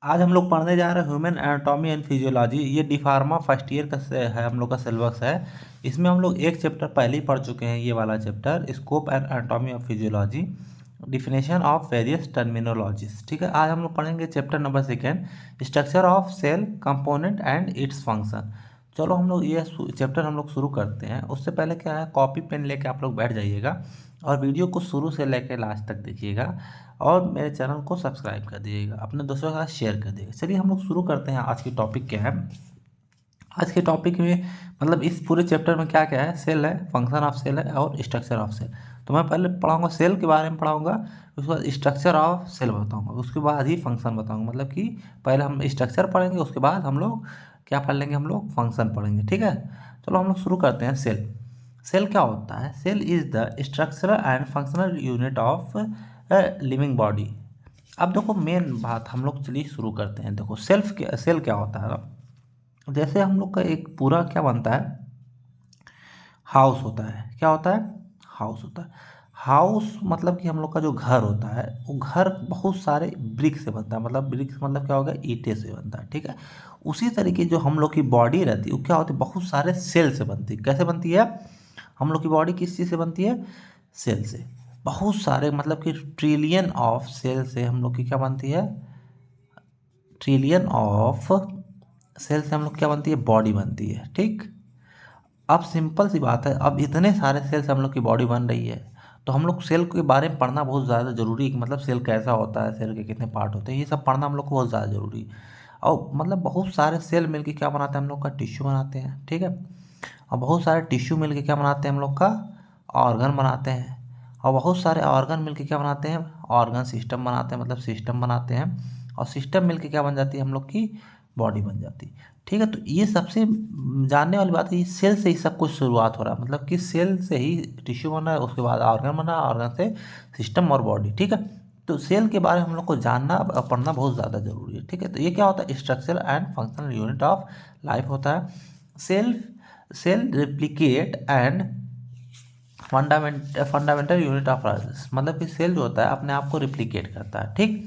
आज हम लोग पढ़ने जा रहे हैं ह्यूमन एनाटॉमी एंड फिजियोलॉजी। ये डी फार्मा फर्स्ट ईयर का है, हम लोग का सिलेबस है। इसमें हम लोग एक चैप्टर पहले ही पढ़ चुके हैं, ये वाला chapter scope and anatomy of physiology, definition of various terminologies. ठीक है, आज हम लोग पढ़ेंगे chapter number second, structure of cell component and its function. चलो हम लोग ये चैप्टर हम लोग शुरू करते हैं। उससे पहले क्या है, कॉपी पेन लेके आप लोग बैठ जाइएगा और वीडियो को शुरू से लेकर लास्ट तक देखिएगा और मेरे चैनल को सब्सक्राइब कर दीजिएगा, अपने दोस्तों के साथ शेयर कर दीजिएगा। चलिए हम लोग शुरू करते हैं। आज की टॉपिक क्या है? आज के टॉपिक में मतलब इस पूरे चैप्टर में क्या क्या है, सेल है, फंक्शन ऑफ सेल है और स्ट्रक्चर ऑफ सेल। तो मैं पहले पढ़ाऊंगा सेल के बारे में पढ़ाऊंगा, उसके बाद स्ट्रक्चर ऑफ सेल बताऊंगा, उसके बाद ही फंक्शन बताऊंगा। मतलब कि पहले हम स्ट्रक्चर पढ़ेंगे, उसके बाद हम लोग क्या पढ़ लेंगे, हम लोग फंक्शन पढ़ेंगे। ठीक है, चलो हम लोग शुरू करते हैं। सेल, सेल क्या होता है? Cell is the structural and functional unit of living body. अब देखो मेन बात हम लोग, चलिए शुरू करते हैं। देखो सेल क्या होता है ना, जैसे हम लोग का एक पूरा क्या बनता है, हाउस होता है। क्या होता है? हाउस होता है। हाउस मतलब कि हम लोग का जो घर होता है, वो घर बहुत सारे ब्रिक से बनता है। मतलब ब्रिक्स मतलब क्या होगा, ईंटे से बनता है। ठीक है, उसी तरीके जो हम लोग की बॉडी रहती है वो क्या होती है, बहुत सारे सेल से बनती है। कैसे बनती है? हम लोग की बॉडी किस चीज़ से बनती है? सेल से। बहुत सारे मतलब कि ट्रिलियन ऑफ सेल से हम लोग की क्या बनती है, ट्रिलियन ऑफ सेल से हम लोग क्या बनती है, बॉडी बनती है। ठीक, अब सिंपल सी बात है, अब इतने सारे सेल से हम लोग की बॉडी बन रही है, तो हम लोग सेल के बारे में पढ़ना बहुत ज़्यादा ज़रूरी है कि मतलब सेल कैसा होता है, सेल के कितने पार्ट होते हैं, ये सब पढ़ना हम लोग को बहुत ज़्यादा ज़रूरी है। और मतलब बहुत सारे सेल मिलके क्या बनाते हैं, हम लोग का टिश्यू बनाते हैं। ठीक है, और बहुत सारे टिश्यू मिलके क्या बनाते हैं, हम लोग का ऑर्गन बनाते हैं। और बहुत सारे ऑर्गन मिलके क्या बनाते हैं, ऑर्गन सिस्टम बनाते हैं, मतलब सिस्टम बनाते हैं। और सिस्टम मिलके क्या बन जाती है, हम लोग की बॉडी बन जाती है। ठीक है, तो ये सबसे जानने वाली बात है, ये सेल से ही सब कुछ शुरुआत हो रहा है। मतलब कि सेल से ही टिश्यू बन रहा है, उसके बाद ऑर्गन बन रहा है, ऑर्गन से सिस्टम और बॉडी। ठीक है, तो सेल के बारे में हम लोग को जानना और पढ़ना बहुत ज़्यादा जरूरी है। ठीक है, तो ये क्या होता है, structural and functional unit of life होता है। Cell cell replicate and fundamental unit of life, मतलब कि सेल जो होता है अपने आप को रिप्लिकेट करता है। ठीक,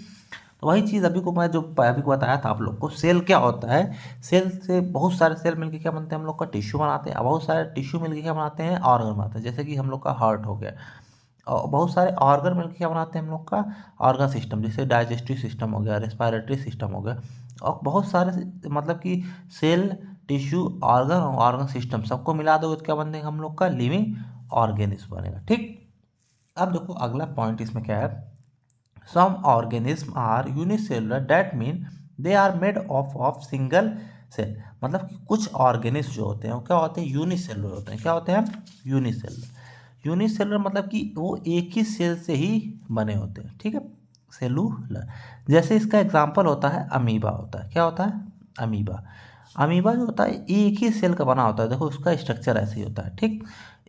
तो वही चीज़ अभी को मैं जो अभी को बताया था आप लोग को, सेल क्या होता है। सेल से बहुत सारे सेल मिलके क्या बनते हैं, हम लोग का टिश्यू बनाते हैं। और बहुत सारे टिश्यू मिलके क्या बनाते हैं, ऑर्गन बनाते हैं। जैसे कि हम लोग का हार्ट हो गया, और बहुत सारे ऑर्गन मिलके क्या बनाते हैं, हम लोग का ऑर्गन सिस्टम, जैसे डाइजेस्टिव सिस्टम हो गया, रेस्पिरेटरी सिस्टम हो गया। और बहुत सारे मतलब कि सेल, टिश्यू, ऑर्गन और ऑर्गन सिस्टम सबको मिला दो तो क्या बनेगा, हम लोग का लिविंग ऑर्गेनिज्म बनेगा। ठीक, अब देखो अगला पॉइंट इसमें क्या है, some organisms are unicellular, that mean they are made of single cell। मतलब कि कुछ ऑर्गेनिज्म जो होते हैं वो क्या होते हैं, यूनिसेलुलर होते हैं। क्या होते हैं? यूनिसेलुलर। यूनिसेलुलर मतलब कि वो एक ही सेल से ही बने होते हैं। ठीक है, सेलुलर। जैसे इसका एग्जांपल होता है अमीबा होता है। क्या होता है? अमीबा। अमीबा जो होता है एक ही सेल का बना होता है। देखो उसका स्ट्रक्चर ऐसे ही होता है। ठीक,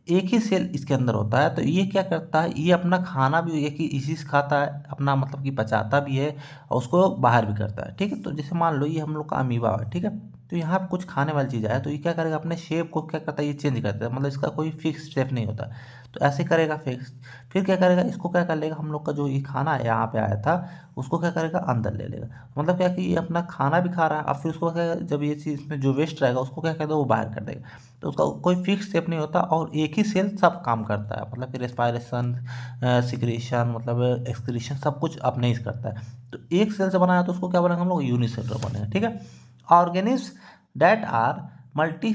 एक ही सेल इसके अंदर होता है। तो ये क्या करता है, ये अपना खाना भी एक ही इसी से खाता है अपना, मतलब कि पचाता भी है और उसको बाहर भी करता है। ठीक है, तो जैसे मान लो ये हम लोग का अमीबा है। ठीक है, तो यहाँ पे कुछ खाने वाली चीज़ है, तो ये क्या करेगा, अपने शेप को क्या करता है, ये चेंज करता है। मतलब इसका कोई फिक्स शेप नहीं होता, तो ऐसे करेगा फिक्स। फिर क्या करेगा, इसको क्या कर लेगा, हम लोग का जो ये खाना है यहाँ पे आया था उसको क्या करेगा, अंदर ले लेगा। मतलब क्या कि ये अपना खाना भी खा रहा है, और फिर उसको क्या, जब ये चीज़ में जो वेस्ट रहेगा उसको क्या कर दो, वो बाहर कर देगा। तो उसका कोई फिक्स शेप नहीं होता और एक ही सेल सब काम करता है। मतलब कि रेस्पायरेशन, सिक्रेशन, मतलब एक्सक्रीशन, सब कुछ अपने ही करता है। तो एक सेल से बनाया तो उसको क्या बनेगा, हम लोग यूनिसेलुलर बनेगा। ठीक है, organism that are multi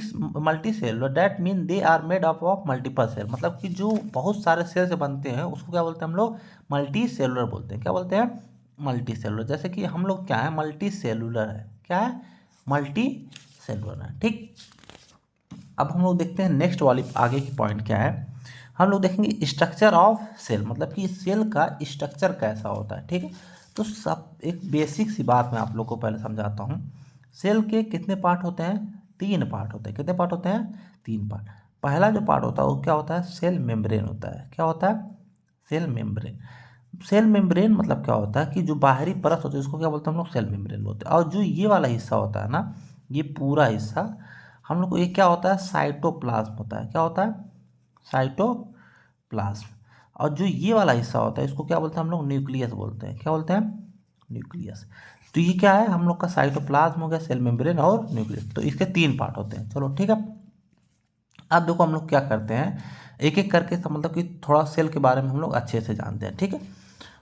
cellular, that mean they are made up of multiple cell. मतलब कि जो बहुत सारे सेल से बनते हैं उसको क्या बोलते हैं, हम लोग मल्टी सेलुलर बोलते हैं। क्या बोलते हैं? Multi cellular. जैसे कि हम लोग क्या है, मल्टी सेलुलर है। क्या है? मल्टी सेलुलर है। ठीक, अब हम लोग देखते हैं नेक्स्ट वाली आगे की पॉइंट क्या है। हम लोग देखेंगे स्ट्रक्चर ऑफ सेल, मतलब कि सेल का स्ट्रक्चर कैसा होता है। ठीक है, तो सब एक बेसिक सी बात मैं आप लोग को पहले समझाता हूँ। सेल के कितने पार्ट होते हैं? तीन पार्ट होते हैं। कितने पार्ट होते हैं? तीन पार्ट। पहला जो पार्ट होता है वो क्या होता है, सेल मेम्ब्रेन होता है। क्या होता है? Cell membrane. सेल मेम्ब्रेन मतलब क्या होता है कि जो बाहरी परत होती है उसको क्या बोलते हैं, हम लोग सेल मेम्ब्रेन बोलते हैं। और जो ये वाला हिस्सा होता है ना, ये पूरा हिस्सा हम लोग को, ये क्या होता है, साइटोप्लाज्म होता है। क्या होता है? साइटोप्लाज्म। और जो ये वाला हिस्सा होता है इसको क्या बोलते हैं, हम लोग न्यूक्लियस बोलते हैं। क्या बोलते हैं? न्यूक्लियस। तो ये क्या है, हम लोग का साइटोप्लाज्म हो गया, सेल मेम्ब्रेन और न्यूक्लियस। तो इसके 3 पार्ट होते हैं। चलो ठीक है। अब देखो हम लोग क्या करते हैं, एक एक करके मतलब कि थोड़ा सेल के बारे में हम लोग अच्छे से जानते हैं। ठीक है।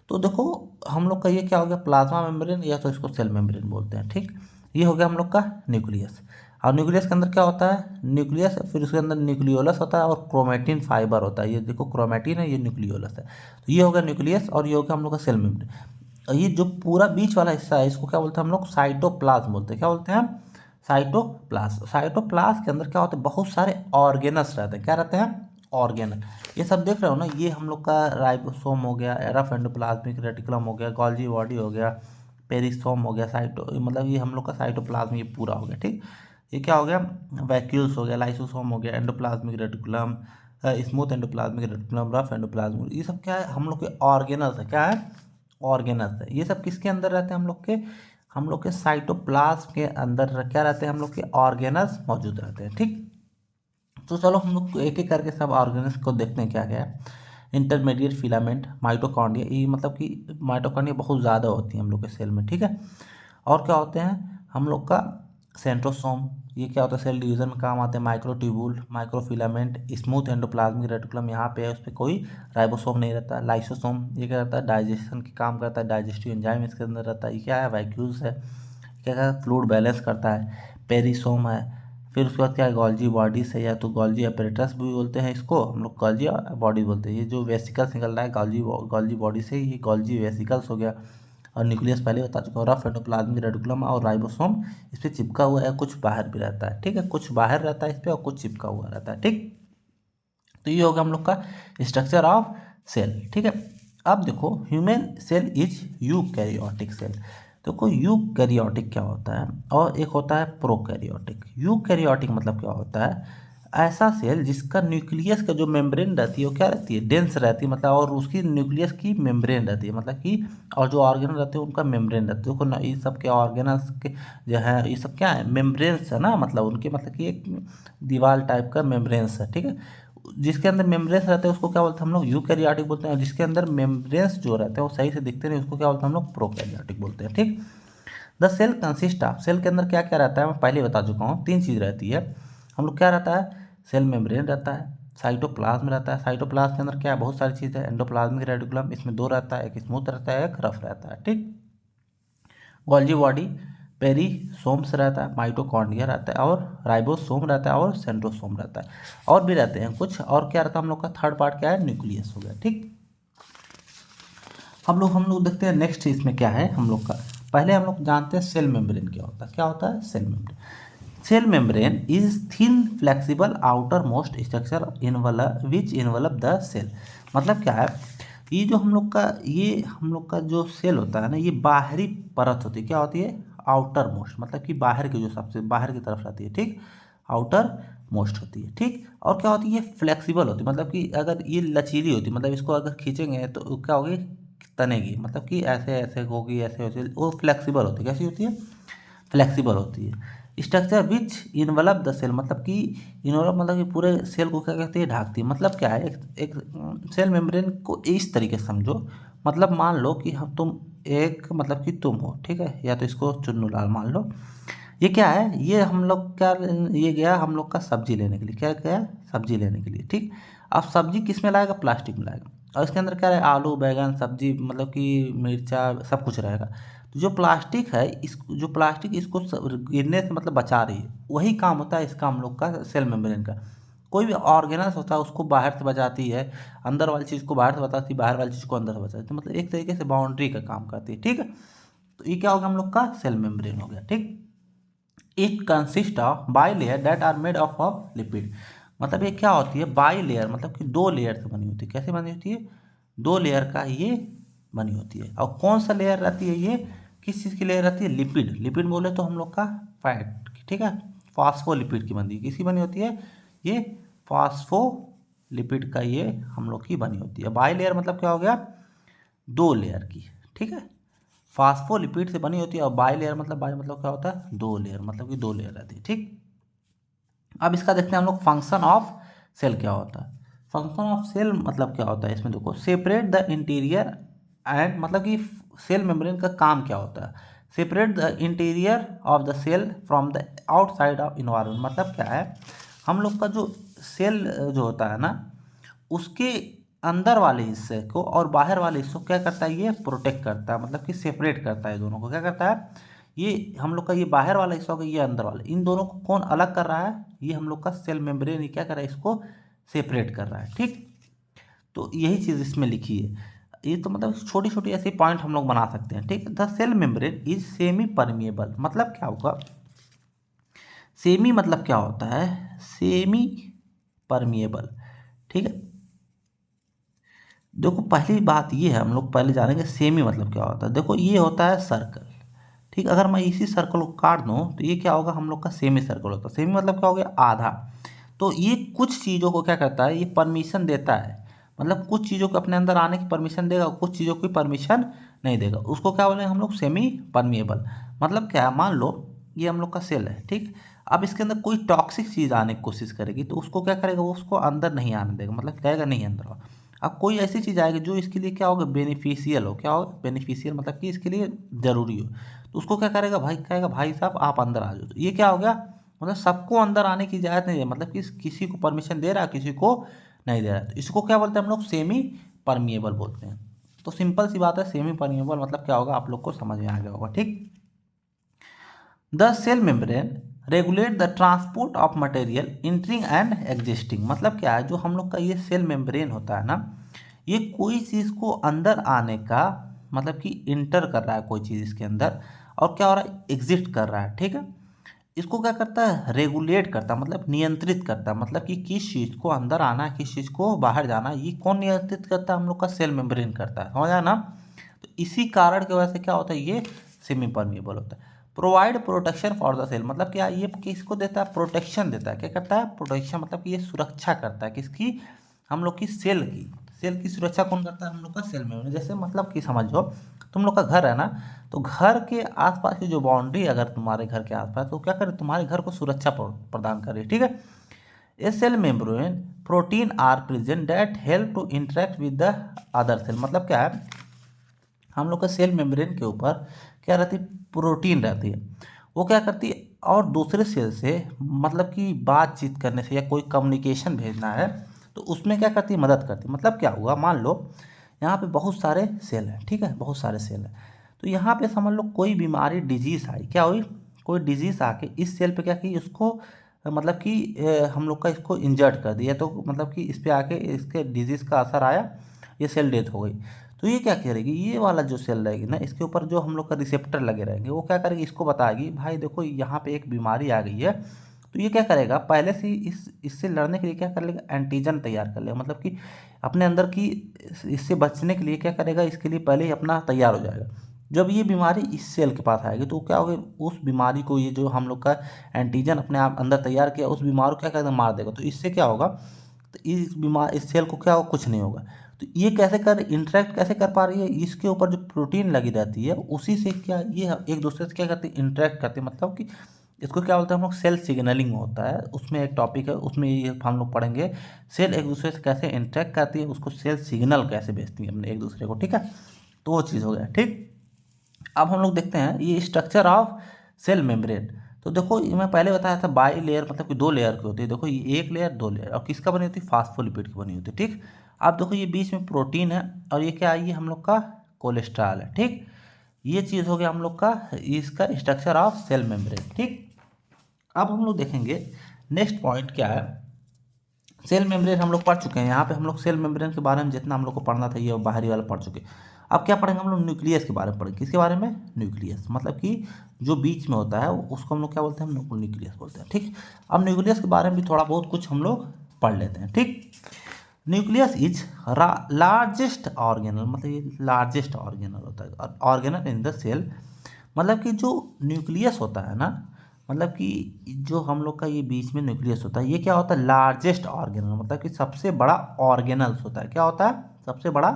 तो देखो हम लोग का ये क्या हो गया, प्लाज्मा मेम्ब्रेन, या तो इसको सेल मेम्ब्रेन बोलते हैं। ठीक। ये हो गया हम लोग का न्यूक्लियस। और न्यूक्लियस के अंदर क्या होता है, न्यूक्लियस, फिर उसके अंदर न्यूक्लियोलस होता है और क्रोमेटिन फाइबर होता है। ये देखो क्रोमेटिन है, ये न्यूक्लियोलस है। तो ये हो गया न्यूक्लियस और ये हो गया हम लोग का सेल मेम्ब्रेन। और ये जो पूरा बीच वाला हिस्सा है इसको क्या बोलते हैं हम लोग, साइटोप्लाज्म बोलते हैं। क्या बोलते हैं हम, साइटोप्लाज्म। साइटोप्लाज्म के अंदर क्या होता है, बहुत सारे ऑर्गेनल्स रहते हैं। क्या रहते हैं, ऑर्गेनल। ये सब देख रहे हो ना, ये हम लोग का राइबोसोम हो गया, रफ एंडोप्लाज्मिक रेटिकुलम हो गया, गोल्जी बॉडी हो गया, पेरिसोम हो गया, साइटो मतलब ये हम लोग का साइटोप्लाज्म ये पूरा हो गया। ठीक। ये क्या हो गया, वैक्यूल्स हो गया, लाइसोसोम हो गया, endoplasmic reticulum, smooth endoplasmic reticulum, rough endoplasmic, ये सब क्या है, हम लोग के ऑर्गेनल्स है। क्या है, ऑर्गेनल्स है। ये सब किसके अंदर रहते हैं, हम लोग के साइटोप्लाज्म के अंदर क्या रहते हैं, हम लोग के ऑर्गेनल्स मौजूद रहते हैं। ठीक। तो चलो हम लोग एक एक करके सब ऑर्गेनल्स को देखते हैं क्या क्या है। इंटरमीडिएट फिलामेंट, माइटोकॉन्ड्रिया, ये मतलब कि माइटोकॉन्ड्रिया बहुत ज़्यादा होती है हम लोग के सेल में। ठीक है। और क्या होते हैं हम लोग का, सेंट्रोसोम, ये क्या होता है, सेल डिवीजन में काम आते हैं। Microtubule, microfilament, smooth endoplasmic reticulum यहाँ पे है, उस पर कोई राइबोसोम नहीं रहता। लाइसोसोम, ये क्या रहता है, डाइजेशन की काम करता है, डाइजेस्टिव एंजाइम इसके अंदर रहता है। ये क्या है, वैक्यूल्स है, क्या है, फ्लूइड बैलेंस करता है। पेरिसोम है। फिर उसके बाद क्या है, गोल्जी बॉडीज है, या तो गोल्जी अपरेटस भी बोलते हैं इसको हम लोग, गोल्जी बॉडी बोलते हैं। ये जो वेसिकल्स निकल रहा है गोल्जी बॉडी से, ये गोल्जी वेसिकल्स हो गया। और न्यूक्लियस पहले बता चुका हूँ, रफ एंडोप्लाज्मिक रेटिकुलम और राइबोसोम इस पर चिपका हुआ है, कुछ बाहर भी रहता है। ठीक है, कुछ बाहर रहता है इस पर और कुछ चिपका हुआ रहता है। ठीक। तो ये होगा हम लोग का स्ट्रक्चर ऑफ सेल। ठीक है। अब देखो human cell is eukaryotic cell. देखो यूकैरियोटिक क्या होता है और एक होता है प्रोकैरियोटिक। यूकैरियोटिक मतलब क्या होता है, ऐसा सेल जिसका न्यूक्लियस का जो मेम्ब्रेन रहती है वो क्या रहती है, डेंस रहती है, मतलब और उसकी न्यूक्लियस की मेम्ब्रेन रहती है, मतलब कि और जो ऑर्गेनल रहते हैं उनका मेम्ब्रेन रहता है। देखो ना ये सब के ऑर्गेनल्स के जो है ये सब क्या है, मेम्ब्रेन्स है ना, मतलब उनके मतलब कि एक दीवार टाइप का मेम्ब्रेन्स है। ठीक है। जिसके अंदर मेम्ब्रेन्स रहते हैं उसको क्या बोलते हैं हम लोग, यूकैरियोटिक बोलते हैं। और जिसके अंदर मेम्ब्रेन्स जो रहते हैं वो सही से दिखते नहीं उसको क्या बोलते हैं हम लोग, प्रोकैरियोटिक बोलते हैं। ठीक। The cell consist of, cell के अंदर क्या क्या रहता है मैं पहले बता चुका हूँ, 3 चीज़ रहती है हम लोग। क्या रहता है, सेल मेम्ब्रेन रहता है, साइटोप्लाज्म रहता है। साइटोप्लाज्म के अंदर क्या है, बहुत सारी चीज़ है। एंडोप्लाज्मिक रेटिकुलम, इसमें 2 रहता है, एक स्मूथ रहता है, एक रफ रहता है। ठीक। गोल्जी बॉडी, पेरिसोम्स रहता है, माइटोकॉन्ड्रिया रहता है और राइबोसोम रहता है और सेंट्रोसोम रहता है। और भी रहते हैं कुछ। और क्या रहता है हम लोग का, थर्ड पार्ट क्या है, न्यूक्लियस हो गया। ठीक। हम लोग देखते हैं नेक्स्ट इसमें क्या है हम लोग का। पहले हम लोग जानते हैं सेल मेम्ब्रेन क्या होता है। क्या होता है cell membrane, cell membrane is thin flexible outer most structure envelop which envelop the cell. मतलब क्या है, ये जो हम लोग का जो सेल होता है ना, ये बाहरी परत होती है। क्या होती है, आउटर मोस्ट, मतलब कि बाहर की जो सबसे बाहर की तरफ रहती है। ठीक। आउटर मोस्ट होती है। ठीक। और क्या होती है, ये फ्लेक्सिबल होती है, मतलब कि अगर ये लचीली होती है, मतलब इसको अगर खींचेंगे तो क्या होगी, तनेगी, मतलब कि ऐसे ऐसे होगी, ऐसे होती है, वो फ्लेक्सिबल होती है। कैसी होती है, फ्लेक्सिबल होती है। Structure which envelop the cell, मतलब कि इन्वलप मतलब कि पूरे सेल को क्या कहती है, ढाकती है। मतलब क्या है, एक सेल मेम्ब्रेन को इस तरीके से समझो, मतलब मान लो कि हम तुम एक मतलब कि तुम हो, ठीक है, या तो इसको चुन्नू लाल मान लो। ये क्या है, ये हम लोग क्या, ये गया हम लोग का सब्जी लेने के लिए, क्या गया, सब्जी लेने के लिए। ठीक। अब सब्जी किस में लाएगा, प्लास्टिक में लाएगा। और इसके अंदर क्या है, आलू बैगन सब्जी मतलब कि मिर्चा सब कुछ रहेगा। तो जो प्लास्टिक है, जो प्लास्टिक इसको गिरने से मतलब बचा रही है, वही काम होता है इसका हम लोग का सेल मेम्ब्रेन का। कोई भी ऑर्गेनल्स होता है उसको बाहर से बचाती है, अंदर वाली चीज़ को बाहर से बचाती है, बाहर वाली चीज़ को अंदर से बचाती है, मतलब एक तरीके से बाउंड्री का काम करती है। ठीक है। तो ये क्या होगा हम लोग का सेल मेम्ब्रेन हो गया। ठीक। It consist of bilayer that are made of lipid. मतलब ये क्या होती है, बाई लेयर मतलब कि 2 लेयर से बनी होती है। कैसे बनी होती है, 2 लेयर का ये बनी होती है। और कौन सा लेयर रहती है ये, किस चीज़ की लेयर रहती है, लिपिड। लिपिड बोले तो हम लोग का फैट की। ठीक है। फॉस्फोलिपिड की बनती है, किसकी बनी होती है, ये फॉस्फोलिपिड का ये हम लोग की बनी होती है। बाई लेयर मतलब क्या हो गया, 2 लेयर की। ठीक है। फास्फोलिपिड से बनी होती है। और बाई लेयर मतलब, बाई मतलब क्या होता है, 2 लेयर, मतलब कि 2 लेयर रहती है। ठीक। अब इसका देखते हैं हम लोग फंक्शन ऑफ सेल क्या होता है। फंक्शन ऑफ सेल मतलब क्या होता है, इसमें देखो सेपरेट द इंटीरियर एंड, मतलब कि सेल मेम्ब्रेन का काम क्या होता है, separate the interior of the cell from the outside of environment. मतलब क्या है, हम लोग का जो सेल जो होता है ना, उसके अंदर वाले हिस्से को और बाहर वाले हिस्से को क्या करता है, ये प्रोटेक्ट करता है, मतलब कि सेपरेट करता है दोनों को। क्या करता है, ये हम लोग का ये बाहर वाला हिस्सा होगा, ये अंदर वाला, इन दोनों को कौन अलग कर रहा है, ये हम लोग का सेल मेम्ब्रेन ही क्या कर रहा है, इसको सेपरेट कर रहा है। ठीक, तो यही चीज़ इसमें लिखी है। ये तो मतलब छोटी छोटी ऐसी पॉइंट हम लोग बना सकते हैं। ठीक, the cell membrane is semi permeable. मतलब क्या होगा, सेमी मतलब क्या होता है, सेमी परमिएबल। ठीक है, देखो पहली बात ये है, हम लोग पहले जानेंगे सेमी मतलब क्या होता है। देखो ये होता है सर्कल। ठीक, अगर मैं इसी सर्कल को काट दूँ तो ये क्या होगा, हम लोग का सेमी सर्कल होता है। सेमी मतलब क्या हो गया, आधा। तो ये कुछ चीज़ों को क्या करता है, ये परमिशन देता है, मतलब कुछ चीज़ों को अपने अंदर आने की परमिशन देगा, कुछ चीज़ों की परमिशन नहीं देगा। उसको क्या बोलेंगे हम लोग, सेमी परमिएबल। मतलब क्या है, मान लो ये हम लोग का सेल है। ठीक, अब इसके अंदर कोई टॉक्सिक चीज़ आने की कोशिश करेगी तो उसको क्या करेगा, वो उसको अंदर नहीं आने देगा, मतलब कहेगा नहीं अंदर आओ। अब कोई ऐसी चीज़ आएगी जो इसके लिए क्या होगा, बेनिफिशियल हो। क्या होगा, बेनिफिशियल, मतलब कि इसके लिए ज़रूरी हो, तो उसको क्या करेगा, भाई कहेगा भाई साहब आप अंदर आ जाओ। तो ये क्या हो गया, मतलब सबको अंदर आने की इजाज़त नहीं है, मतलब कि किसी को परमिशन दे रहा है, किसी को नहीं दे रहा है। तो इसको क्या बोलते हैं हम लोग, सेमी परमिएबल बोलते हैं। तो सिंपल सी बात है, सेमी परमिएबल मतलब क्या होगा, आप लोग को समझ में आ गया होगा। ठीक, the cell membrane regulate the transport of material entering and existing. मतलब क्या है, जो हम लोग का ये सेल मेम्ब्रेन होता है ना, ये कोई चीज़ को अंदर आने का, मतलब कि इंटर कर रहा है कोई चीज़ इसके अंदर, और क्या हो रहा है, एग्जिस्ट कर रहा है। ठीक है, इसको क्या करता है, रेगुलेट करता है, मतलब नियंत्रित करता है, मतलब कि किस चीज़ को अंदर आना है, किस चीज़ को बाहर जाना है, ये कौन नियंत्रित करता है, हम लोग का सेल मेम्ब्रेन करता है। समझ आया ना। तो इसी कारण की वजह से क्या होता है, ये सेमी परमिएबल होता है। Provide protection for the cell, मतलब क्या, ये किसको देता है, प्रोटेक्शन देता है। क्या करता है, प्रोटेक्शन, मतलब कि ये सुरक्षा करता है किसकी, हम लोग की सेल की। सेल की सुरक्षा कौन करता है, हम लोग का सेल मेम्ब्रेन। जैसे मतलब कि समझो तुम लोग का घर है ना, तो घर के आसपास की जो बाउंड्री, अगर तुम्हारे घर के आसपास, तो क्या करे, तुम्हारे घर को सुरक्षा प्रदान करे। ठीक है, a cell membrane protein are present that help to interact with the other cell. मतलब क्या है, हम लोग का सेल मेम्ब्रेन के ऊपर क्या रहती है, प्रोटीन रहती है। वो क्या करती है, और दूसरे सेल से मतलब कि बातचीत करने से या कोई कम्युनिकेशन भेजना है तो उसमें क्या करती है, मदद करती है। मतलब क्या हुआ, मान लो यहाँ पे बहुत सारे सेल हैं। ठीक है, बहुत सारे सेल हैं, तो यहाँ पे समझ लो कोई बीमारी, डिजीज़ आई, क्या हुई, कोई डिजीज़ आके इस सेल पे क्या की, उसको मतलब कि हम लोग का इसको इंजर्ड कर दिया, तो मतलब कि इस पे आके इसके डिजीज़ का असर आया, ये सेल डेथ हो गई। तो ये क्या करेगी, ये वाला जो सेल रहेगी ना, इसके ऊपर जो हम लोग का रिसेप्टर लगे रहेंगे, वो क्या करेगी, इसको बताएगी भाई देखो यहाँ पे एक बीमारी आ गई है। तो ये क्या करेगा, पहले से ही इससे लड़ने के लिए क्या कर लेगा, एंटीजन तैयार कर लेगा, मतलब कि अपने अंदर की इससे बचने के लिए क्या करेगा, इसके लिए पहले ही अपना तैयार हो जाएगा। जब ये बीमारी इस सेल के पास आएगी तो क्या होगा, उस बीमारी को, ये जो हम लोग का एंटीजन अपने आप अंदर तैयार किया, उस बीमारी को क्या करेगा, मार देगा। तो इससे क्या होगा, तो इस सेल को क्या होगा, कुछ नहीं होगा। तो ये कैसे कर इंटरेक्ट कैसे कर पा रही है, इसके ऊपर जो प्रोटीन लगी रहती है उसी से क्या, ये एक दूसरे से क्या करती है, इंटरेक्ट करती है। मतलब कि इसको क्या बोलते हैं हम लोग, सेल सिग्नलिंग होता है। उसमें एक टॉपिक है, उसमें ये हम लोग पढ़ेंगे, सेल एक दूसरे से कैसे इंटरेक्ट करती है, उसको सेल सिग्नल कैसे भेजती है अपने एक दूसरे को। ठीक है, तो वो चीज़ हो गया। ठीक, अब हम लोग देखते हैं ये स्ट्रक्चर ऑफ सेल मेम्ब्रेन। तो देखो ये मैं पहले बताया था, बाई लेयर मतलब कि दो लेयर की होती है। देखो ये एक लेयर, दो लेयर, और किसका बनी होती है, फास्फोलिपिड की बनी होती है। ठीक, अब देखो ये बीच में प्रोटीन है, और ये क्या है, ये हम लोग का कोलेस्ट्रॉल है। ठीक, ये चीज़ हो गया हम लोग का इसका स्ट्रक्चर ऑफ सेल मेम्ब्रेन। ठीक, अब हम लोग देखेंगे नेक्स्ट पॉइंट क्या है, सेल मेम्ब्रेन हम लोग पढ़ चुके हैं। यहाँ पे हम लोग सेल मेम्ब्रेन के बारे में जितना हम लोग को पढ़ना था ये बाहरी वाला पढ़ चुके हैं। अब क्या पढ़ेंगे हम लोग, न्यूक्लियस के बारे में पढ़ेंगे। किसके बारे में, न्यूक्लियस, मतलब कि जो बीच में होता है उसको हम लोग क्या बोलते हैं, हम लोग न्यूक्लियस बोलते हैं। ठीक, अब न्यूक्लियस के बारे में भी थोड़ा बहुत कुछ हम लोग पढ़ लेते हैं। ठीक, न्यूक्लियस इज लार्जेस्ट ऑर्गेनल, मतलब ये लार्जेस्ट ऑर्गेनल होता है, ऑर्गेनल इन द सेल। मतलब कि जो न्यूक्लियस होता है ना, मतलब कि जो हम लोग का ये बीच में न्यूक्लियस होता है, ये क्या होता है, लार्जेस्ट ऑर्गेनल, मतलब कि सबसे बड़ा ऑर्गेनल्स होता है। क्या होता है, सबसे बड़ा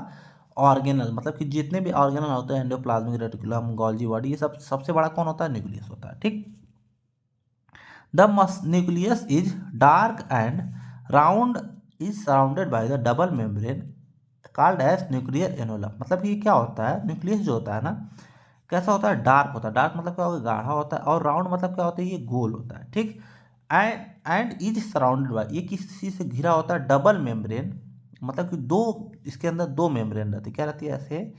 ऑर्गेनल, मतलब कि जितने भी ऑर्गेनल होते हैं, एंडोप्लाज्मिक रेटिकुलम, गोल्जी बॉडी, ये सब सबसे बड़ा कौन होता है, न्यूक्लियस होता है। ठीक, the nucleus is dark and round, is surrounded by the double membrane called as nuclear envelope. मतलब ये क्या होता है, न्यूक्लियस जो होता है ना, कैसा होता है, डार्क होता है। डार्क मतलब क्या होगा, गाढ़ा होता है। और राउंड मतलब क्या होता है, ये गोल होता है, ठीक। एंड इज सराउंडेड बाय, ये किसी चीज़ से घिरा होता है, डबल मेम्ब्रेन, मतलब कि दो, इसके अंदर दो मेम्ब्रेन रहती है। क्या रहती है, ऐसे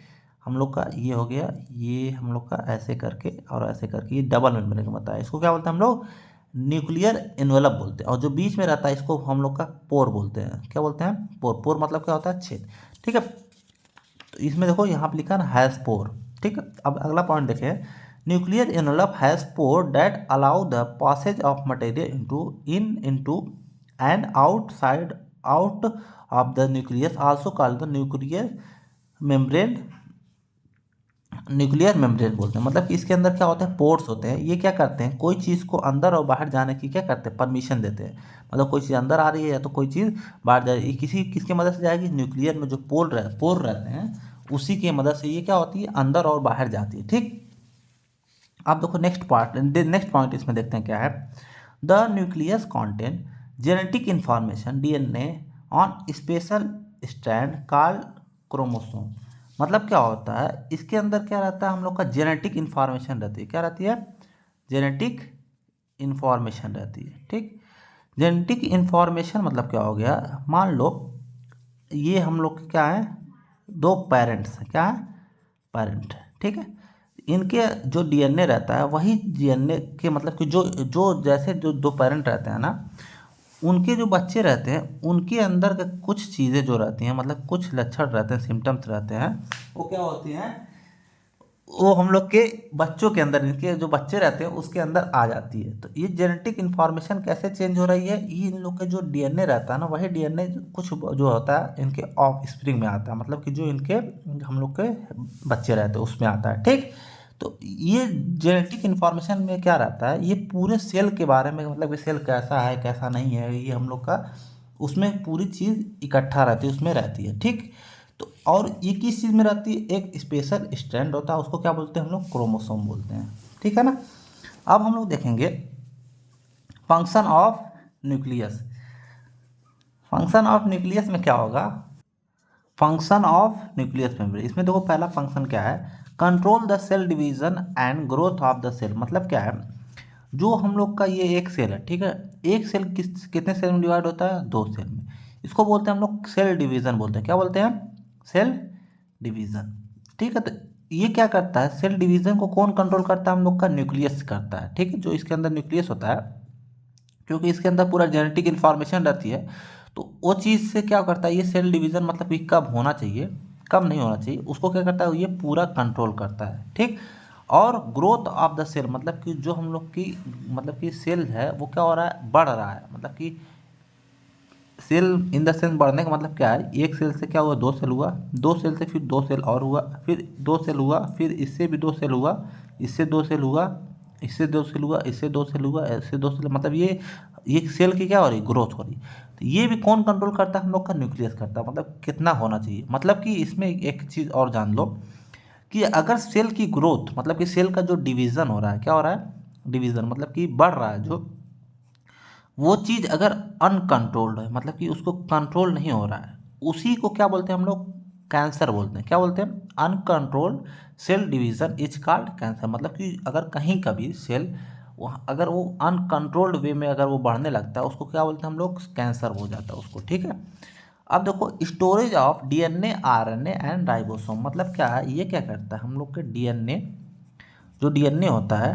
हम लोग का ये हो गया, ये हम लोग का ऐसे करके और ऐसे करके, ये डबल मेम्ब्रेन का मतलब है। इसको क्या बोलते हैं हम लोग, न्यूक्लियर एनवेलप बोलते हैं। और जो बीच में रहता है इसको हम लोग का पोर बोलते हैं। क्या बोलते हैं, पोर। पोर मतलब क्या होता है, छेद, ठीक है। तो इसमें देखो यहाँ पे लिखा है हैज पोर, ठीक है। अब अगला पॉइंट देखें, nuclear envelope has pore that allow the passage of material into and out of the nucleus, also called the membrane nuclear membrane बोलते हैं। मतलब कि इसके अंदर क्या होता है, पोर्स होते हैं। ये क्या करते हैं, कोई चीज़ को अंदर और बाहर जाने की क्या करते हैं, परमिशन देते हैं। मतलब कोई चीज़ अंदर आ रही है या तो कोई चीज़ बाहर जा रही है, किसकी मदद से जाएगी, न्यूक्लियर में जो पोर रहते हैं उसी की मदद से ये क्या होती है, अंदर और बाहर जाती है, ठीक। अब देखो नेक्स्ट पॉइंट इसमें देखते हैं क्या है। The nucleus content genetic information DNA on special strand called chromosome. मतलब क्या होता है, इसके अंदर क्या रहता है, हम लोग का जेनेटिक इंफॉर्मेशन रहती है। क्या रहती है, जेनेटिक इंफॉर्मेशन रहती है, ठीक। जेनेटिक इंफॉर्मेशन मतलब क्या हो गया, मान लो ये हम लोग के क्या है, दो पेरेंट्स हैं, क्या है, पेरेंट, ठीक है। इनके जो डीएनए रहता है वही डीएनए के, मतलब कि जो जो जैसे जो दो पेरेंट रहते हैं ना, उनके जो बच्चे रहते हैं उनके अंदर के कुछ चीज़ें जो रहती हैं, मतलब कुछ लक्षण रहते हैं, सिम्टम्स रहते हैं, वो क्या होती हैं, वो हम लोग के बच्चों के अंदर, इनके जो बच्चे रहते हैं उसके अंदर आ जाती है। तो ये जेनेटिक इन्फॉर्मेशन कैसे चेंज हो रही है, ये इन लोग के जो डीएनए रहता है ना, वही डीएनए कुछ जो होता है इनके ऑफ स्प्रिंग में आता है, मतलब कि जो इनके हम लोग के बच्चे रहते हैं उसमें आता है, ठीक। तो ये जेनेटिक इन्फॉर्मेशन में क्या रहता है, ये पूरे सेल के बारे में, मतलब कि सेल कैसा है कैसा नहीं है, ये हम लोग का उसमें पूरी चीज़ इकट्ठा रहती है, उसमें रहती है, ठीक। तो और ये किस चीज़ में रहती है, एक स्पेशल स्ट्रैंड होता है, उसको क्या बोलते हैं हम लोग, क्रोमोसोम बोलते हैं, ठीक है ना। अब हम लोग देखेंगे function of nucleus. Function of nucleus में क्या होगा, फंक्शन ऑफ न्यूक्लियस मेमोरी। इसमें देखो पहला फंक्शन क्या है, control the cell division and growth of the cell. मतलब क्या है, जो हम लोग का ये एक सेल है, ठीक है। एक सेल कितने सेल में डिवाइड होता है, दो सेल में। इसको बोलते हैं हम लोग सेल डिवीजन बोलते हैं। क्या बोलते हैं, सेल डिवीजन, ठीक है। तो ये क्या करता है, सेल डिवीजन को कौन कंट्रोल करता है, हम लोग का न्यूक्लियस करता है, ठीक है। जो इसके अंदर न्यूक्लियस होता है, क्योंकि इसके अंदर पूरा जेनेटिक इन्फॉर्मेशन रहती है, तो वो चीज़ से क्या करता है, ये सेल डिवीज़न मतलब कि कब होना चाहिए कब नहीं होना चाहिए, उसको क्या करता है, ये पूरा कंट्रोल करता है, ठीक। और ग्रोथ ऑफ द सेल, मतलब कि जो हम लोग की मतलब कि सेल है वो क्या हो रहा है, बढ़ रहा है। मतलब कि सेल इन द सेंस बढ़ने का मतलब क्या है, एक सेल से क्या हुआ, दो सेल हुआ, दो सेल से फिर दो सेल और हुआ, फिर दो सेल हुआ, फिर इससे भी दो सेल हुआ, इससे दो सेल हुआ, इससे दो सेल हुआ, इससे दो सेल हुआ, ऐसे दो सेल, मतलब ये सेल की क्या हो रही, ग्रोथ हो रही। तो ये भी कौन कंट्रोल करता है, हम लोग का न्यूक्लियस करता है। मतलब कितना होना चाहिए, मतलब कि इसमें एक चीज़ और जान लो कि अगर सेल की ग्रोथ, मतलब कि सेल का जो डिवीज़न हो रहा है, क्या हो रहा है, डिवीज़न मतलब कि बढ़ रहा है, जो वो चीज़ अगर अनकंट्रोल्ड है, मतलब कि उसको कंट्रोल नहीं हो रहा है, उसी को क्या बोलते हैं हम लोग, कैंसर बोलते हैं। क्या बोलते हैं, uncontrolled cell division is called cancer. मतलब कि अगर कहीं का भी सेल वहाँ अगर वो अनकंट्रोल्ड वे में अगर वो बढ़ने लगता है, उसको क्या बोलते हैं हम लोग, कैंसर हो जाता है उसको, ठीक है। अब देखो storage of DNA RNA and ribosome. मतलब क्या है, ये क्या करता है, हम लोग के डीएनए, जो डीएनए होता है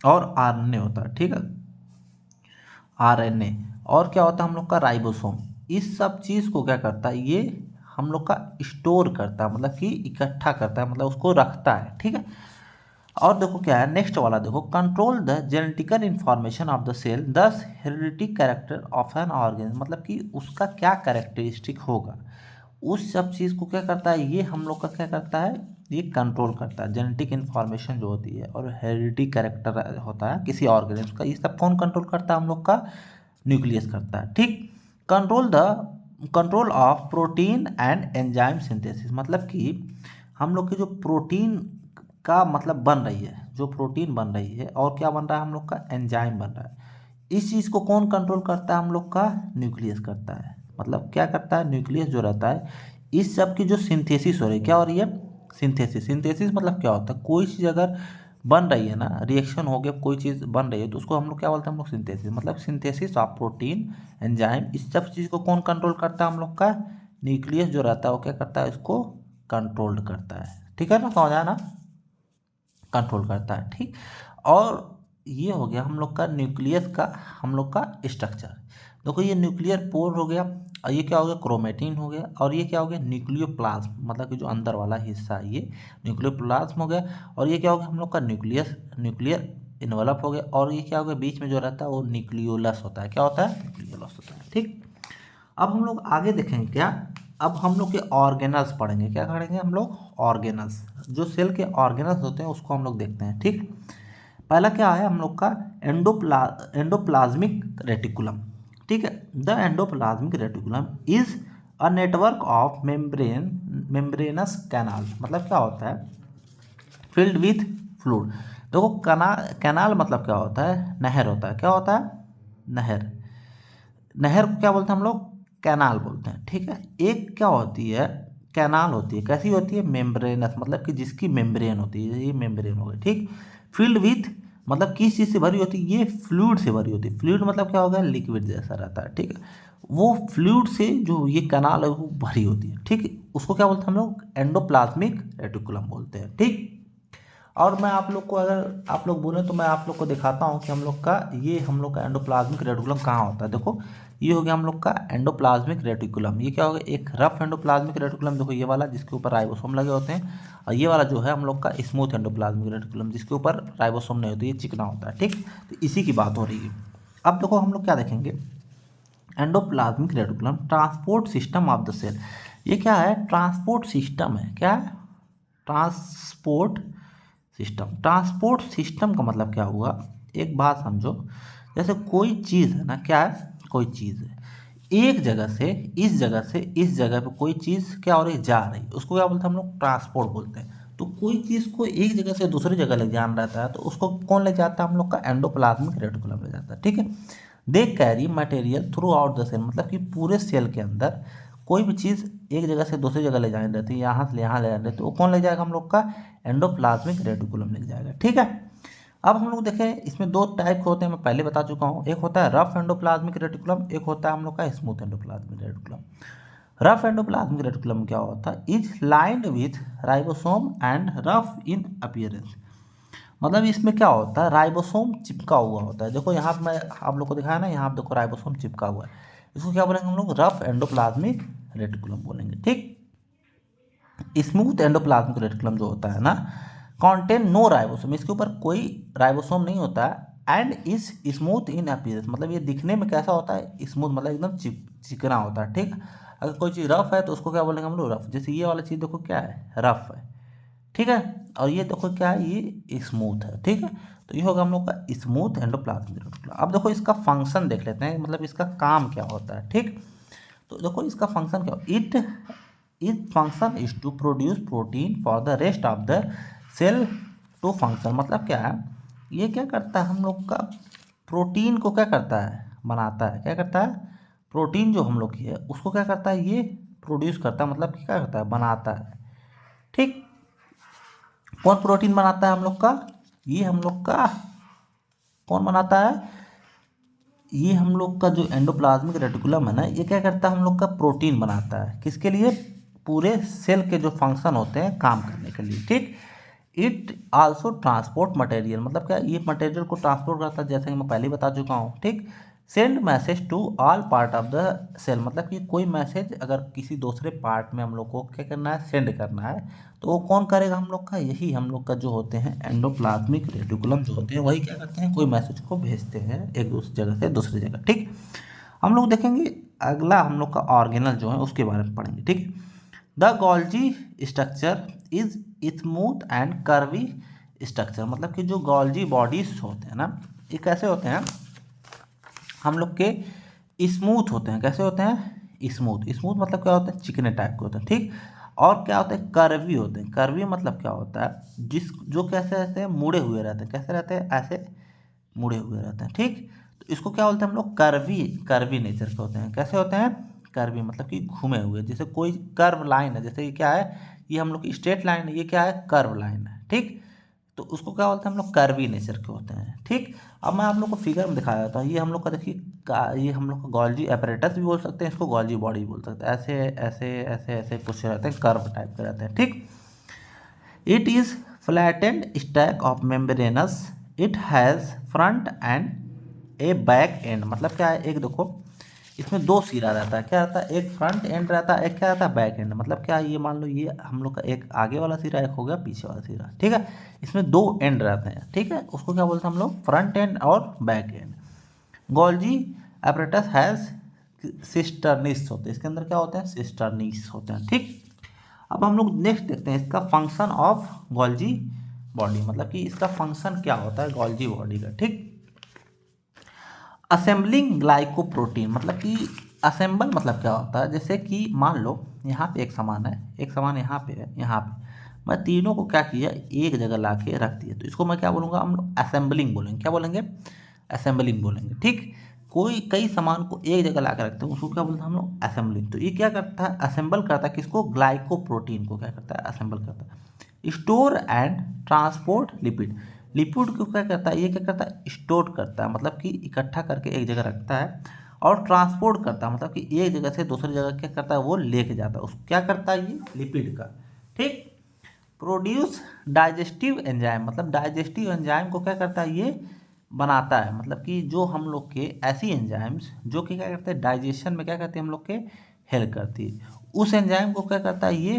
और आरएनए होता है, ठीक है, आरएनए, और क्या होता है हम लोग का राइबोसोम। इस सब चीज़ को क्या करता है, ये हम लोग का स्टोर करता है, मतलब कि इकट्ठा करता है, मतलब उसको रखता है, ठीक है। और देखो क्या है नेक्स्ट वाला, देखो control the genetical information of the cell thus heredity character of an organism. मतलब कि उसका क्या कैरेक्टरिस्टिक होगा, उस सब चीज़ को क्या करता है, ये हम लोग का क्या करता है, ये कंट्रोल करता है। जेनेटिक इन्फॉर्मेशन जो होती है और हेरिडिटी कैरेक्टर होता है किसी ऑर्गेनिज्म का, ये सब कौन कंट्रोल करता है, हम लोग का न्यूक्लियस करता है, ठीक। Control of protein and enzyme synthesis. मतलब कि हम लोग की जो प्रोटीन का मतलब बन रही है, जो प्रोटीन बन रही है और क्या बन रहा है, हम लोग का एंजाइम बन रहा है, इस चीज़ को कौन कंट्रोल करता है, हम लोग का न्यूक्लियस करता है। मतलब क्या करता है, न्यूक्लियस जो रहता है, इस सब की जो सिंथेसिस हो रही है, क्या हो रही है, सिंथेसिस, सिंथेसिस मतलब क्या होता है, कोई चीज़ अगर बन रही है ना, रिएक्शन हो गया, कोई चीज़ बन रही है तो उसको हम लोग क्या बोलते हैं, हम लोग सिंथेसिस, मतलब सिंथेसिस ऑफ प्रोटीन, एंजाइम, इस सब चीज़ को कौन कंट्रोल करता है, हम लोग का न्यूक्लियस जो रहता है वो क्या करता है, इसको कंट्रोल करता है। ठीक है ना, समझ आया ना, कंट्रोल करता है। ठीक, और ये हो गया हम लोग का न्यूक्लियस का हम लोग का स्ट्रक्चर। देखो ये न्यूक्लियर पोर हो गया, और ये क्या हो गया, क्रोमेटिन हो गया, और ये क्या हो गया, न्यूक्लियोप्लाज्म, मतलब कि जो अंदर वाला हिस्सा है ये न्यूक्लियोप्लाज्म हो गया, और ये क्या हो गया हम लोग का न्यूक्लियस, न्यूक्लियर इन्वेलप हो गया, और ये क्या हो गया बीच में जो रहता है वो न्यूक्लियोलस होता है। क्या होता है, न्यूक्लियोलस होता है। ठीक, अब हम लोग आगे देखेंगे क्या, अब हम लोग के ऑर्गेनल्स पढ़ेंगे, क्या पढ़ेंगे हम लोग, ऑर्गेनल्स, जो सेल के ऑर्गेनल्स होते हैं उसको हम लोग देखते हैं। ठीक, पहला क्या है हम लोग का एंडोप्लाज्मिक रेटिकुलम। ठीक है, the endoplasmic reticulum is a network of membranes canal, मतलब क्या होता है, फिल्ड विथ फ्लूइड। देखो कैनाल मतलब क्या होता है, नहर होता है। क्या होता है, नहर, नहर को क्या बोलते हैं हम लोग, कैनाल बोलते हैं। ठीक है, एक क्या होती है, कैनाल होती है, कैसी होती है, मेम्ब्रेनस, मतलब कि जिसकी मेम्ब्रेन होती है, ये मेम्ब्रेन हो गई। ठीक, फील्ड विथ मतलब किस चीज़ से भरी होती है, ये फ्लूइड से भरी होती है। फ्लूइड मतलब क्या होगा, लिक्विड जैसा रहता है। ठीक है, वो फ्लूइड से जो ये कैनाल है वो भरी होती है। ठीक, उसको क्या बोलते हैं हम लोग, एंडोप्लाज्मिक रेटिकुलम बोलते हैं। ठीक, और मैं आप लोग को, अगर आप लोग बोलें तो मैं आप लोग को दिखाता हूँ कि हम लोग का ये हम लोग का एंडोप्लाज्मिक रेटिकुलम कहाँ होता है। देखो ये हो गया हम लोग का एंडोप्लाज्मिक रेटिकुलम, ये क्या हो गया, एक रफ एंडोप्लाज्मिक रेटिकुलम, देखो ये वाला जिसके ऊपर राइबोसोम लगे होते हैं, और ये वाला जो है हम लोग का स्मूथ एंडोप्लाज्मिक रेटिकुलम जिसके ऊपर राइबोसोम नहीं होती, ये चिकना होता है। ठीक, तो इसी की बात हो रही है। अब देखो हम लोग क्या देखेंगे, endoplasmic reticulum transport system of the cell, ये क्या है, ट्रांसपोर्ट सिस्टम है। क्या है, ट्रांसपोर्ट सिस्टम। ट्रांसपोर्ट सिस्टम का मतलब क्या हुआ, एक बात समझो, जैसे कोई चीज़ है ना, क्या है, कोई चीज़ है, एक जगह से इस जगह पे कोई चीज़ क्या हो रही है, जा रही है, उसको क्या बोलते हैं हम लोग, ट्रांसपोर्ट बोलते हैं। तो कोई चीज़ को एक जगह से दूसरी जगह ले जाना रहता है तो उसको कौन ले जाता है, हम लोग का एंडोप्लाज्मिक रेटिकुलम ले जाता है। ठीक है, they carry material throughout the cell, मतलब कि पूरे सेल के अंदर कोई भी चीज़ एक जगह से दूसरी जगह ले जानी रहती है, यहाँ से यहाँ ले जानी रहती है, तो वो कौन ले जाएगा, हम लोग का एंडोप्लाज्मिक रेटिकुलम ले जाएगा। ठीक है, अब हम लोग देखें इसमें दो टाइप के होते हैं, मैं पहले बता चुका हूँ, एक होता है रफ एंडोप्लाज्मिक रेटिकुलम, एक होता है हम लोग का smooth endoplasmic reticulum. Rough endoplasmic reticulum क्या होता है, is lined with ribosome and rough in appearance, मतलब इसमें क्या होता है, राइबोसोम चिपका हुआ होता है। देखो यहाँ पे मैं आप लोग को दिखाया ना, यहाँ पे देखो राइबोसोम चिपका हुआ है, इसको क्या बोलेंगे हम लोग, रफ एंडोप्लाज्मिक रेटिकुलम बोलेंगे। ठीक, स्मूथ एंडोप्लाज्मिक रेटिकुलम जो होता है ना, कॉन्टेन नो राइबोसोम, इसके ऊपर कोई राइबोसोम नहीं होता है, and is smooth in appearance, मतलब ये दिखने में कैसा होता है, स्मूथ, मतलब एकदम चिकना होता है। ठीक, अगर कोई चीज़ रफ है तो उसको क्या बोलेंगे हम लोग, रफ, जैसे ये वाला चीज़ देखो क्या है, रफ है। ठीक है, और ये देखो क्या है, ये स्मूथ है। ठीक है, तो ये होगा हम लोग का स्मूथ एंडोप्लाज्मिक रेटिकुलम। अब देखो इसका फंक्शन देख लेते हैं, मतलब इसका काम क्या होता है। ठीक, तो देखो इसका फंक्शन क्या, it function is to produce protein for the rest of the cell to function, मतलब क्या है, ये क्या करता है हम लोग का, प्रोटीन को क्या करता है, बनाता है, क्या करता है, प्रोटीन जो हम लोग की है उसको क्या करता है, ये प्रोड्यूस करता है, मतलब कि क्या करता है, बनाता है। ठीक, कौन प्रोटीन बनाता है हम लोग का, ये हम लोग का कौन बनाता है, ये हम लोग का जो एंडोप्लाज्मिक रेटिकुलम है ना, ये क्या करता है, हम लोग का प्रोटीन बनाता है, किसके लिए, पूरे सेल के जो फंक्शन होते हैं काम करने के लिए। ठीक, इट आल्सो ट्रांसपोर्ट मटेरियल, मतलब क्या, ये मटेरियल को ट्रांसपोर्ट करता है, जैसे कि मैं पहले ही बता चुका हूँ। ठीक, send message to all part of the cell, मतलब कि कोई मैसेज अगर किसी दूसरे पार्ट में हम लोग को क्या करना है, सेंड करना है, तो वो कौन करेगा, हम लोग का, यही हम लोग का जो होते हैं एंडोप्लाज्मिक रेटिकुलम जो होते हैं, वही क्या करते हैं, कोई मैसेज को भेजते हैं एक दूसरी जगह से दूसरी जगह। ठीक, हम लोग देखेंगे अगला हम लोग का ऑर्गेनल जो है उसके बारे में पढ़ेंगे। ठीक, the Golgi structure is smooth and curvy structure, मतलब कि जो गोल्जी बॉडीज होते हैं ना, ये कैसे होते हैं, हम लोग के स्मूथ होते हैं, कैसे होते हैं, स्मूथ, स्मूथ मतलब क्या होता है, चिकने टाइप के होते हैं। ठीक, और क्या होते हैं, कर्वी होते हैं। कर्वी मतलब क्या होता है, जिस जो कैसे रहते हैं, मुड़े हुए रहते हैं, कैसे रहते हैं, ऐसे मुड़े हुए रहते हैं। ठीक, तो इसको क्या बोलते हैं हम लोग, कर्वी, कर्वी नेचर के होते हैं। कैसे होते हैं, कर्वी मतलब कि घूमे हुए, जैसे कोई कर्व लाइन है, जैसे ये क्या है, ये हम लोग की स्ट्रेट लाइन है, ये क्या है, कर्व लाइन है, ठीक। तो उसको क्या बोलते हैं हम लोग, कर्वी नेचर के होते हैं, ठीक। अब मैं आप लोग को फिगर में दिखाया जाता हूँ। ये हम लोग का देखिए ये हम लोग का गोल्जी apparatus भी बोल सकते हैं, इसको गोल्जी बॉडी बोल सकते हैं। ऐसे ऐसे ऐसे ऐसे कुछ रहते हैं, कर्व टाइप के रहते हैं, ठीक। It is flattened stack of membranes, it has front end A back and. मतलब क्या है, एक देखो इसमें दो सिरा रहता है, क्या रहता है, एक फ्रंट एंड रहता है, एक क्या रहता है, बैक एंड। मतलब क्या है, ये मान लो ये हम लोग का एक आगे वाला सिरा, एक हो गया पीछे वाला सिरा, ठीक है। इसमें दो एंड रहते हैं, ठीक है, उसको क्या बोलते हैं हम लोग, फ्रंट एंड और back end. Golgi apparatus has cisternae होते हैं, इसके अंदर क्या होते हैं, सिस्टर्निस होते हैं, ठीक। अब हम लोग नेक्स्ट देखते हैं इसका फंक्शन ऑफ गोल्जी बॉडी, मतलब कि इसका फंक्शन क्या होता है गोल्जी बॉडी का, ठीक। असेंबलिंग ग्लाइकोप्रोटीन, मतलब कि असेंबल मतलब क्या होता है, जैसे कि मान लो यहाँ पे एक सामान है, एक सामान यहाँ पे है, यहाँ पे मैं तीनों को क्या किया, एक जगह ला के रख दिया, तो इसको मैं क्या बोलूँगा, हम लोग असेंबलिंग बोलेंगे। क्या बोलेंगे, असेंबलिंग बोलेंगे, ठीक। कोई कई सामान को एक जगह ला के रखते हैं, उसको क्या बोलते हैं हम लोग, असेंबलिंग। तो ये क्या करता है, असेंबल करता है किसको, ग्लाइकोप्रोटीन को क्या करता है, असेंबल करता है। Store and transport lipid, lipid को क्या करता है, ये क्या करता है, स्टोर करता है, मतलब कि इकट्ठा करके एक जगह रखता है, और ट्रांसपोर्ट करता है, मतलब कि एक जगह से दूसरी जगह क्या करता है, वो लेके जाता है, उसको क्या करता है, ये लिपिड का, ठीक। प्रोड्यूस डाइजेस्टिव एंजाइम, मतलब डाइजेस्टिव एंजाइम को क्या करता है, ये बनाता है, मतलब कि जो हम लोग के ऐसी एंजाइम्स जो कि क्या करते हैं, डाइजेशन में क्या करते हैं हम लोग के, हेल्प करती है, उस एंजाइम को क्या करता है, ये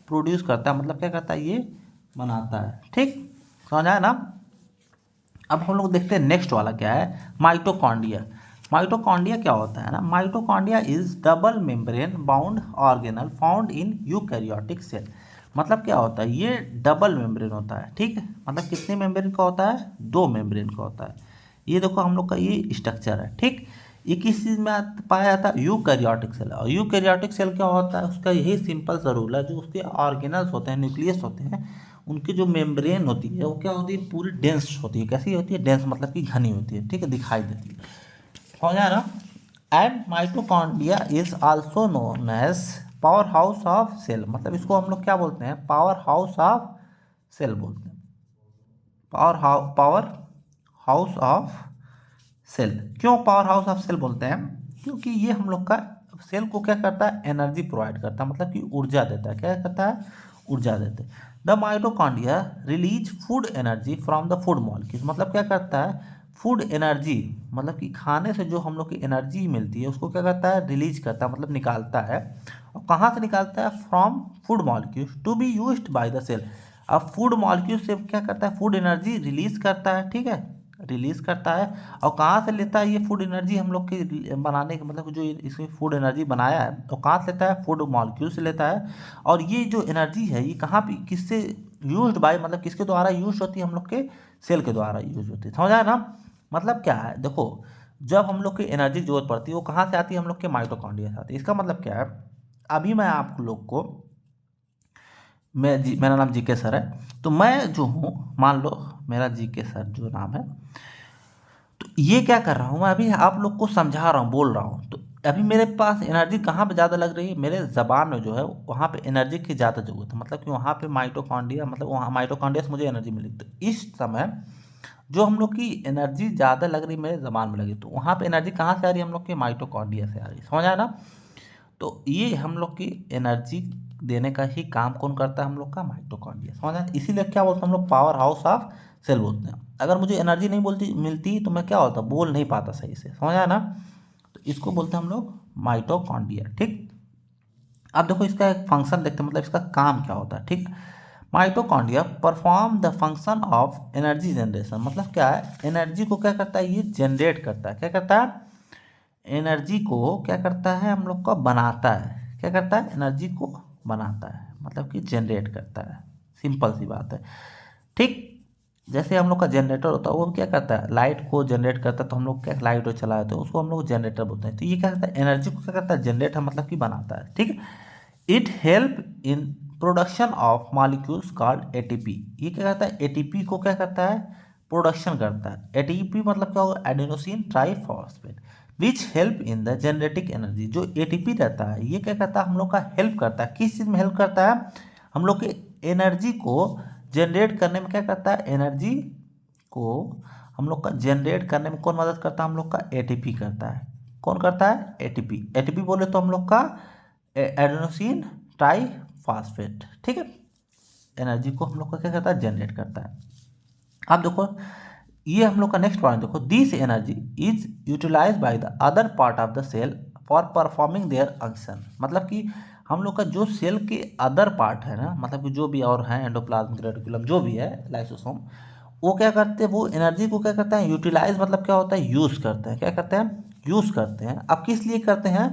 प्रोड्यूस करता है, मतलब क्या करता है, ये बनाता है, ठीक। समझ आया ना। अब हम लोग देखते हैं नेक्स्ट वाला क्या है, माइटोकॉन्ड्रिया। माइटोकॉन्ड्रिया क्या होता है ना, mitochondria is double membrane bound organelle found in eukaryotic cell. मतलब क्या होता है, ये डबल मेम्ब्रेन होता है, ठीक है। मतलब कितने मेम्ब्रेन का होता है, दो मेम्ब्रेन का होता है। ये देखो हम लोग का ये स्ट्रक्चर है, ठीक। ये किस चीज़ में पाया जाता है, यूकैरियोटिक सेल। और यूकैरियोटिक सेल क्या होता है, उसका यही सिंपल सा रूल है, जो उसके ऑर्गेनल्स होते हैं, न्यूक्लियस होते हैं, उनकी जो मेम्ब्रेन होती है वो क्या होती है, पूरी डेंस होती है। कैसी होती है, डेंस मतलब कि घनी होती है, ठीक है, दिखाई देती है। समझ आया ना। And mitochondria is also known as power house of cell, मतलब इसको हम लोग क्या बोलते हैं, पावर हाउस ऑफ सेल बोलते हैं, पावर हाउस ऑफ सेल। क्यों पावर हाउस ऑफ सेल बोलते हैं, क्योंकि ये हम लोग का सेल को क्या करता है, एनर्जी प्रोवाइड करता है, मतलब कि ऊर्जा देता है। क्या करता है, ऊर्जा देते हैं। The mitochondria release food energy from the food molecules, मतलब क्या करता है, फूड एनर्जी, मतलब कि खाने से जो हम लोग की एनर्जी मिलती है उसको क्या करता है, रिलीज करता है, मतलब निकालता है। और कहाँ से निकालता है, from food molecules to be used by the cell. अब फूड मॉलिक्यूल से क्या करता है, फूड एनर्जी रिलीज करता है, ठीक है, रिलीज करता है। और कहाँ से लेता है ये फूड एनर्जी, हम लोग के बनाने का मतलब जो इसमें फूड एनर्जी बनाया है, तो कहाँ से लेता है, फूड मॉलिक्यूल से लेता है। और ये जो एनर्जी है ये कहाँ पे, किससे यूज्ड बाय, मतलब किसके द्वारा यूज होती है, हम लोग के सेल के द्वारा यूज होती है। समझ आया ना। मतलब क्या है, देखो जब हम लोग की एनर्जी जरूरत पड़ती है वो कहाँ से आती है, हम लोग के माइटोकॉन्ड्रिया से आती है। इसका मतलब क्या है, अभी मैं आप लोग को, मेरा नाम जीके सर है, तो मैं जो हूँ, मान लो मेरा जीके सर जो नाम है, तो ये क्या कर रहा हूँ मैं, अभी आप लोग को समझा रहा हूँ, बोल रहा हूँ। तो अभी मेरे पास एनर्जी कहाँ पे ज़्यादा लग रही है, मेरे ज़बान में जो है वहाँ पे एनर्जी की ज़्यादा ज़रूरत है, मतलब कि वहाँ पे माइटोकॉन्ड्रिया, मतलब वहाँ माइटोकॉन्ड्रिया से मुझे एनर्जी मिलेगी। तो इस समय जो हम लोग की एनर्जी ज़्यादा लग रही मेरे ज़बान में लगी, तो वहाँ पे एनर्जी कहाँ से आ रही है, हम लोग के माइटोकॉन्ड्रिया से आ रही है। समझ आया ना। तो ये हम लोग की एनर्जी देने का ही काम कौन करता है, हम लोग का माइटोकॉन्ड्रिया। समझ आया, इसीलिए क्या बोलते हैं हम लोग, पावर हाउस ऑफ सेल बोलते हैं। अगर मुझे एनर्जी नहीं बोलती मिलती तो मैं क्या होता, बोल नहीं पाता सही से। समझ आया ना। तो इसको बोलते हैं हम लोग माइटोकॉन्ड्रिया, ठीक। अब देखो इसका एक फंक्शन देखते हैं, मतलब इसका काम क्या होता है, ठीक। Mitochondria perform the function of energy generation, मतलब क्या है, एनर्जी को क्या करता है, ये जनरेट करता है। क्या करता है, एनर्जी को क्या करता है, हम लोग का बनाता है। क्या करता है, एनर्जी को बनाता है, मतलब कि जनरेट करता है। सिंपल सी बात है, ठीक। जैसे हम लोग का जनरेटर होता है, वो क्या करता है, लाइट को जनरेट करता है। तो हम लोग क्या, लाइट चलाए तो उसको हम लोग जनरेटर बोलते हैं। तो ये क्या करता है, एनर्जी को क्या करता है, जनरेट है, मतलब कि बनाता है, ठीक। It help in production of molecules called ATP. ये क्या करता है, एटीपी को क्या करता है, प्रोडक्शन करता है। एटीपी मतलब क्या होगा, adenosine triphosphate, which help in the genetic energy. जो एटीपी रहता है ये क्या करता है, हम लोग का हेल्प करता है। किस चीज़ में हेल्प करता है, हम लोग के एनर्जी को जनरेट करने में क्या करता है, एनर्जी को हम लोग का जनरेट करने में कौन मदद करता है, हम लोग का एटीपी करता है। कौन करता है, एटीपी। एटीपी बोले तो हम लोग का एडेनोसिन ट्राईफॉस्फेट, ठीक है। एनर्जी को हम लोग का क्या करता है, जनरेट करता है। अब देखो ये हम लोग का नेक्स्ट पॉइंट देखो, this energy is utilize by the other part of the cell for performing their function. मतलब कि हम लोग का जो सेल के अदर पार्ट है ना, मतलब कि जो भी और है, एंडोप्लाज्मिक रेटिकुलम जो भी है, लाइसोसोम, वो क्या करते हैं, वो एनर्जी को क्या करते हैं, यूटिलाइज मतलब क्या होता है, यूज़ करते हैं। क्या करते हैं, यूज़ करते हैं। अब किस लिए करते हैं,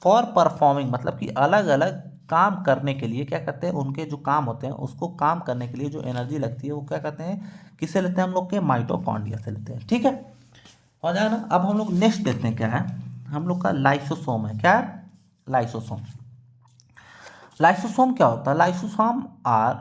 फॉर परफॉर्मिंग, मतलब कि अलग अलग काम करने के लिए क्या करते हैं, उनके जो काम होते हैं उसको काम करने के लिए जो एनर्जी लगती है वो क्या करते हैं, किससे लेते हैं, हम लोग के माइटोकॉन्ड्रिया से लेते हैं, ठीक है। हो जाए ना। अब हम लोग नेक्स्ट देखते हैं क्या है, हम लोग का लाइसोसोम है। क्या है, लाइसोसोम। लाइसोसोम क्या होता है, lysosome are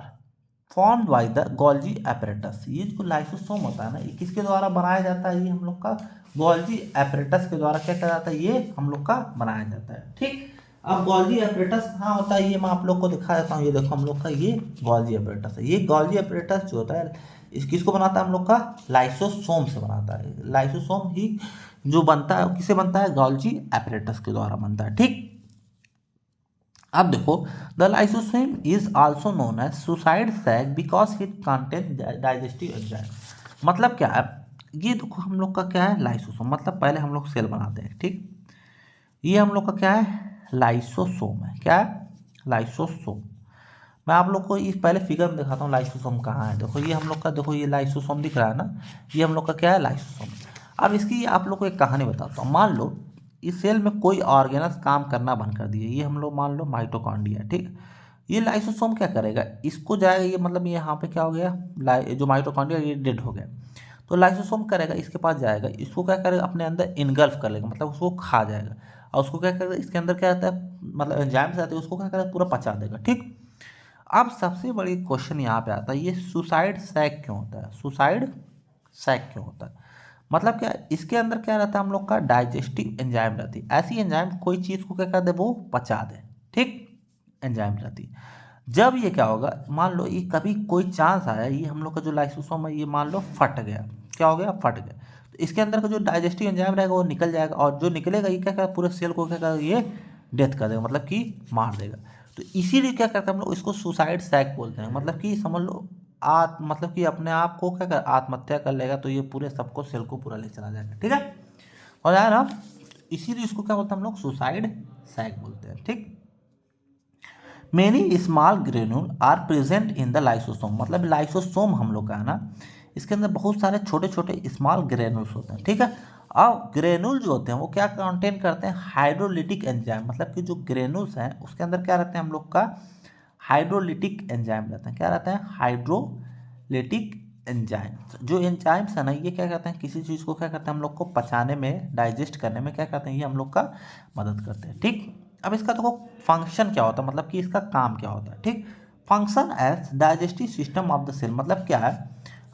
formed by the Golgi apparatus. ये जो लाइसोसोम होता है ना, ये किसके द्वारा बनाया जाता है, ये हम लोग का गोल्जी एपरेटस के द्वारा क्या किया जाता है, ये हम लोग का बनाया जाता है, ठीक। अब गोल्जी एपरेटस कहाँ होता है, ये मैं आप लोग को दिखा देता हूँ। ये देखो हम लोग का ये गोल्जी एपरेटस है। ये गोल्जी एपरेटस जो होता है इस किसको बनाता है, हम लोग का लाइसोसोम से बनाता है। लाइसोसोम ही जो बनता है किसे बनता है, गोल्जी एपरेटस के द्वारा बनता है, ठीक। अब देखो the lysosome is also known as suicide sac because it contain digestive enzyme. मतलब क्या है, ये देखो हम लोग का क्या है, लाइसोसोम मतलब पहले हम लोग सेल बनाते हैं, ठीक। ये हम लोग का क्या है, लाइसोसोम है। क्या है, लाइसोसोम। मैं आप लोग को इस पहले फिगर में दिखाता हूँ लाइसोसोम कहाँ है। देखो ये हम लोग का, देखो ये लाइसोसोम दिख रहा है ना, ये हम लोग का क्या है, लाइसोसोम। अब इसकी आप लोग को एक कहानी बताता हूँ। मान लो इस सेल में कोई ऑर्गेनस काम करना बंद कर दिए, ये हम लोग मान लो माइटोकॉन्ड्रिया, ठीक। ये लाइसोसोम क्या करेगा, इसको जाएगा, ये मतलब ये यहाँ पे क्या हो गया, जो माइटोकॉन्ड्रिया ये डेड हो गया, तो लाइसोसोम करेगा, इसके पास जाएगा, इसको क्या करेगा, अपने अंदर इनगल्फ कर लेगा, मतलब उसको खा जाएगा। और उसको क्या करेगा, इसके अंदर क्या आता है, मतलब एंजाइम्स आते हैं, उसको क्या करेगा, पूरा पचा देगा, ठीक। अब सबसे बड़ी क्वेश्चन यहाँ पे आता है, ये सुसाइड सैक क्यों होता है, सुसाइड सैक क्यों होता है। मतलब क्या, इसके अंदर क्या रहता है, हम लोग का डाइजेस्टिव एंजाइम रहती है। ऐसी एंजाइम कोई चीज़ को क्या कर दे, वो पचा दे, ठीक। एंजाइम रहती है। जब ये क्या होगा, मान लो ये कभी कोई चांस आया, ये हम लोग का जो लाइसोसोम है ये मान लो फट गया, क्या हो गया, फट गया, तो इसके अंदर का जो डाइजेस्टिव एंजाइम रहेगा वो निकल जाएगा, और जो निकलेगा ये क्या करेगा, पूरे सेल को क्या करेगा, ये डेथ कर देगा, मतलब कि मार देगा। तो इसीलिए क्या करते हैं हम लोग, इसको सुसाइड सैक बोलते हैं। मतलब कि समझ लो मतलब कि अपने आप को क्या कर, आत्महत्या कर लेगा, तो ये पूरे सबको सेल को पूरा ले चला जाएगा, ठीक है। हो जाए ना। इसीलिए इसको क्या बोलते हैं हम लोग, सुसाइड सैक बोलते हैं, ठीक। Many small granule are present in the lysosome. मतलब लाइसोसोम हम लोग का है ना, इसके अंदर बहुत सारे छोटे छोटे स्मॉल ग्रेन्यूल्स होते हैं, ठीक है। अब ग्रेन्यूल जो होते हैं वो क्या कंटेन करते हैं, हाइड्रोलिटिक एंजाइम। मतलब कि जो ग्रेन्यूल्स हैं उसके अंदर क्या रहते हैं, हम लोग का हाइड्रोलिटिक एंजाइम रहते हैं। क्या रहते हैं, हाइड्रोलिटिक एंजाइम्स। जो एंजाइम्स है ना, ये क्या करते हैं, किसी चीज़ को क्या करते हैं, हम लोग को पचाने में, डाइजेस्ट करने में क्या करते हैं, ये हम लोग का मदद करते हैं, ठीक। अब इसका देखो फंक्शन क्या होता है, मतलब कि इसका काम क्या होता है, ठीक। Function as digestive system of the cell. मतलब क्या है,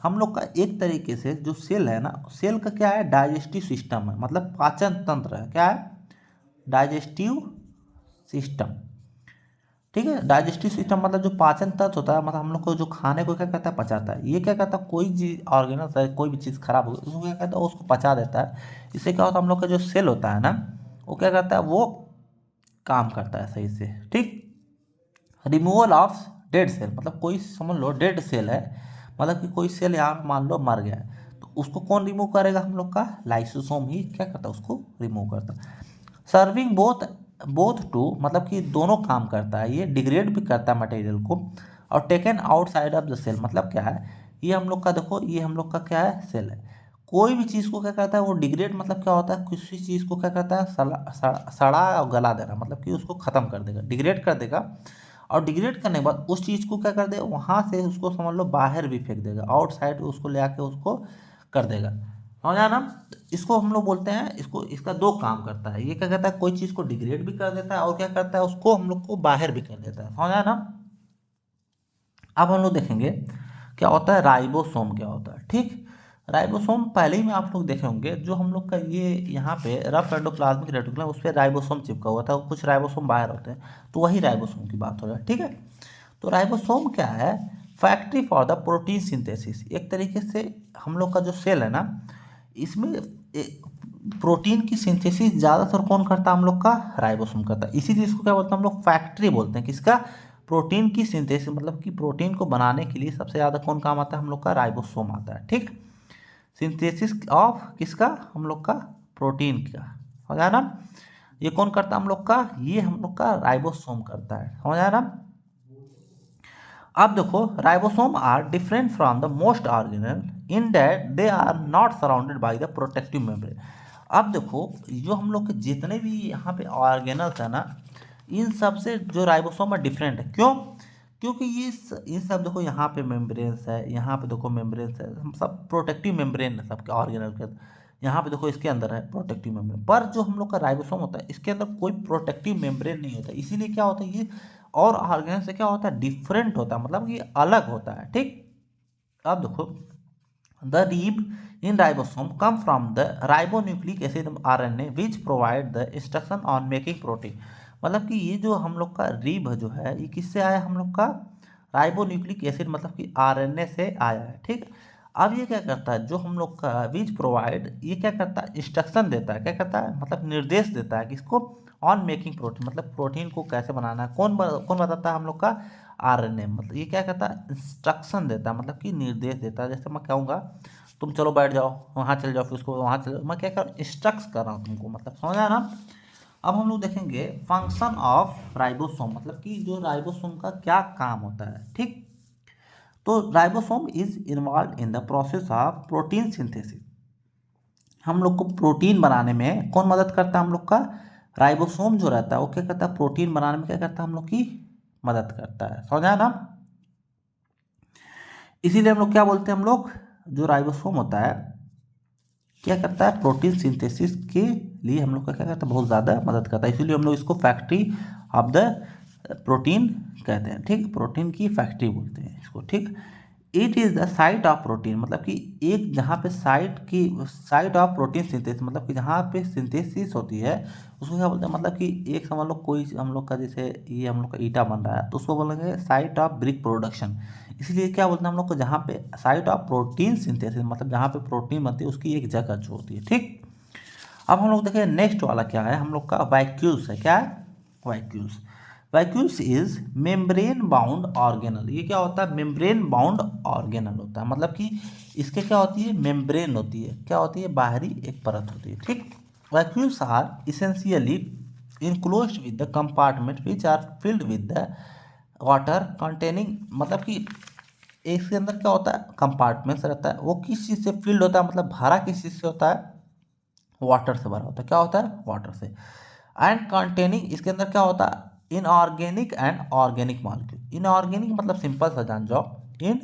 हम लोग का एक तरीके से जो सेल है ना, सेल का क्या है, डाइजेस्टिव सिस्टम है, मतलब पाचन तंत्र है। क्या है, डाइजेस्टिव सिस्टम, ठीक है। डाइजेस्टिव सिस्टम मतलब जो पाचन तंत्र होता है, मतलब हम लोग को जो खाने को क्या कहता है, पचाता है। ये क्या कहता है, कोई चीज ऑर्गेनस है, कोई भी चीज़ खराब हो उसको क्या कहता है, उसको पचा देता है। इससे क्या होता है, हम लोग का जो सेल होता है ना, वो क्या करता है, वो काम करता है सही से, ठीक। रिमूवल ऑफ डेड सेल, मतलब कोई समझ लो डेड सेल है, मतलब कि कोई सेल यहाँ पे मान लो मर गया है, तो उसको कौन रिमूव करेगा, हम लोग का लाइसोसोम ही क्या करता है, उसको रिमूव करता है। सर्विंग बोथ बोथ टू, मतलब कि दोनों काम करता है, ये डिग्रेड भी करता है मटेरियल को, और taken outside of the cell. मतलब क्या है, ये हम लोग का देखो, ये हम लोग का क्या है, सेल है। कोई भी चीज़ को क्या करता है वो डिग्रेड, मतलब क्या होता है, किसी चीज़ को क्या करता है, सड़ा और गला देना, मतलब कि उसको ख़त्म कर देगा, डिग्रेड कर देगा। और डिग्रेड करने के बाद उस चीज़ को क्या कर देगा, वहाँ से उसको समझ लो बाहर भी फेंक देगा, आउटसाइड उसको ले आके उसको कर देगा। समझ आया ना। तो इसको हम लोग बोलते हैं, इसको इसका दो काम करता है। ये क्या करता है, कोई चीज़ को डिग्रेड भी कर देता है, और क्या करता है, उसको हम लोग को बाहर भी कर देता है। समझ आया ना। अब हम लोग देखेंगे क्या होता है, राइबोसोम क्या होता है, ठीक। राइबोसोम पहले ही में आप लोग देखे होंगे, जो हम लोग का ये यहाँ पे रफ एंडोप्लाज्मिक रेटिकुलम, उस पर राइबोसोम चिपका हुआ था, कुछ राइबोसोम बाहर होते हैं, तो वही राइबोसोम की बात हो रहा है, ठीक है। तो राइबोसोम क्या है? Factory for the protein synthesis. एक तरीके से हम लोग का जो सेल है ना, इसमें प्रोटीन की सिंथेसिस ज़्यादातर कौन करता है? हम लोग का राइबोसोम करता है। इसी चीज़ को क्या बोलते हैं हम लोग? फैक्ट्री बोलते हैं। किसका? प्रोटीन की सिंथेसिस, मतलब कि प्रोटीन को बनाने के लिए सबसे ज़्यादा कौन काम आता है? हम लोग का राइबोसोम आता है। ठीक, सिंथेसिस ऑफ किसका? हम लोग का प्रोटीन का। हो गया ना? ये कौन करता है हम लोग का? ये हम लोग का राइबोसोम करता है। हो गया ना? अब देखो, ribosome are different from the most organelle in that they are not surrounded by the protective membrane. अब देखो, जो हम लोग के जितने भी यहाँ पे ऑर्गेनल्स है ना, इन सब से जो राइबोसोम है डिफरेंट है। क्यों? क्योंकि ये सब देखो, यहाँ पे मेम्ब्रेन्स है, यहाँ पे देखो मेम्ब्रेन्स है, हम सब प्रोटेक्टिव मेम्ब्रेन है सबके ऑर्गेनल के। यहाँ पे देखो, इसके अंदर है प्रोटेक्टिव मेम्ब्रेन, पर जो हम लोग का राइबोसोम होता है इसके अंदर कोई प्रोटेक्टिव मेम्ब्रेन नहीं होता। इसीलिए क्या होता है, ये और ऑर्गेनल से क्या होता है? डिफरेंट होता है, मतलब कि अलग होता है। ठीक, अब देखो, the rib in ribosome come from the ribonucleic acid RNA which provide the instruction on making protein. मतलब कि ये जो हम लोग का रिब जो है, ये किससे आया? हम लोग का राइबोन्यूक्लिक एसिड, मतलब कि आरएनए से आया है। ठीक, अब ये क्या करता है? जो हम लोग का विच प्रोवाइड, ये क्या करता है? इंस्ट्रक्शन देता है। क्या करता है? मतलब निर्देश देता है किसको? ऑन मेकिंग प्रोटीन, मतलब प्रोटीन को कैसे बनाना है। कौन बताता है? हम लोग का आरएनए। मतलब ये क्या करता है? इंस्ट्रक्शन देता है, मतलब कि निर्देश देता है। जैसे मैं कहूँगा तुम चलो बैठ जाओ, वहाँ चल जाओ, फिर उसको वहाँ चल जाओ, मैं क्या कर इंस्ट्रक्ट कर रहा हूँ तुमको, मतलब समझा ना? अब हम लोग देखेंगे फंक्शन ऑफ राइबोसोम, मतलब कि जो राइबोसोम का क्या काम होता है। ठीक, तो ribosome is involve in the process of protein synthesis. हम लोग को प्रोटीन बनाने में कौन मदद करता है? हम लोग का राइबोसोम जो रहता है वो क्या करता है? प्रोटीन बनाने में क्या करता है? हम लोग की मदद करता है। समझा ना? इसीलिए हम लोग क्या बोलते हैं? हम लोग जो राइबोसोम होता है क्या करता है? प्रोटीन सिंथेसिस के लिए हम लोग का क्या करता है? बहुत ज़्यादा मदद करता है। इसीलिए हम लोग इसको फैक्ट्री ऑफ द प्रोटीन कहते हैं। ठीक, प्रोटीन की फैक्ट्री बोलते हैं इसको। ठीक, it is the site of protein, मतलब कि एक जहाँ पे साइट ऑफ प्रोटीन सिंथेसिस, मतलब कि जहाँ पे सिंथेसिस होती है उसको क्या बोलते हैं? मतलब कि एक समझ लो, कोई हम लोग का जैसे ये हम लोग का ईटा बन रहा है तो उसको बोलेंगे साइट ऑफ ब्रिक प्रोडक्शन। इसीलिए क्या बोलते हैं हम लोग को? जहाँ पे साइट ऑफ प्रोटीन सिंथेसिस, मतलब जहाँ पे प्रोटीन बनती है उसकी एक जगह जो होती है। ठीक, अब हम लोग देखें नेक्स्ट वाला क्या है? हम लोग का वैक्यूल्स है। क्या है? Vacuoles. Vacuoles is membrane bound organelle. ये क्या होता है? मेम्ब्रेन बाउंड ऑर्गेनल होता है, मतलब कि इसके क्या होती है? मेम्ब्रेन होती है। क्या होती है? बाहरी एक परत होती है। ठीक, vacuoles are essentially enclosed with the compartment which are filled with the water containing, मतलब कि इसके अंदर क्या होता है? कंपार्टमेंट्स रहता है। वो किस चीज़ से फिल्ड होता है? मतलब भरा किस चीज़ से होता है? वाटर से भरा होता है। क्या होता है? वाटर से। एंड कंटेनिंग, इसके अंदर क्या होता है? Inorganic and organic molecule. Inorganic मतलब सिंपल सा जान जाओ, इन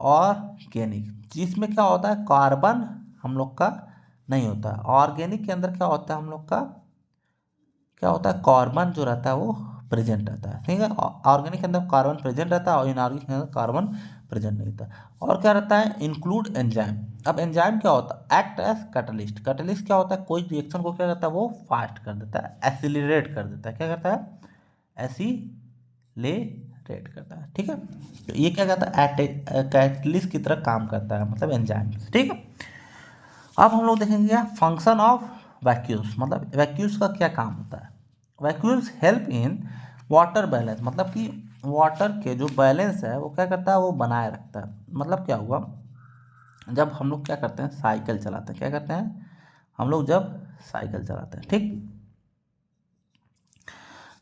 ऑर्गेनिक जिसमें क्या होता है? कार्बन हम लोग का नहीं होता है। ऑर्गेनिक के अंदर क्या होता है? हम लोग का क्या होता है? कार्बन जो रहता है वो प्रेजेंट रहता है। ठीक है, ऑर्गेनिक के अंदर कार्बन प्रेजेंट रहता है और इनऑर्गेनिक के अंदर कार्बन प्रेजेंट नहीं रहता। और क्या रहता है? Include enzyme. अब एंजाइम क्या होता है? Act as catalyst. कैटलिस्ट क्या होता है? कोई रिएक्शन को क्या करता है? वो फास्ट कर देता है, एसिलरेट कर देता है। क्या करता है? एसिलेट करता है। ठीक है, तो ये क्या करता है? कैटलिस्ट की तरह काम करता है, मतलब एंजाइम। ठीक है, अब हम लोग देखेंगे फंक्शन ऑफ वैक्यूल्स, मतलब वैक्यूल्स का क्या काम होता है? Vacuoles help in water balance, मतलब कि वाटर के जो बैलेंस है वो क्या करता है? वो बनाए रखता है। मतलब क्या हुआ? जब हम लोग क्या करते हैं? साइकिल चलाते हैं। क्या करते हैं हम लोग? जब साइकिल चलाते हैं, ठीक,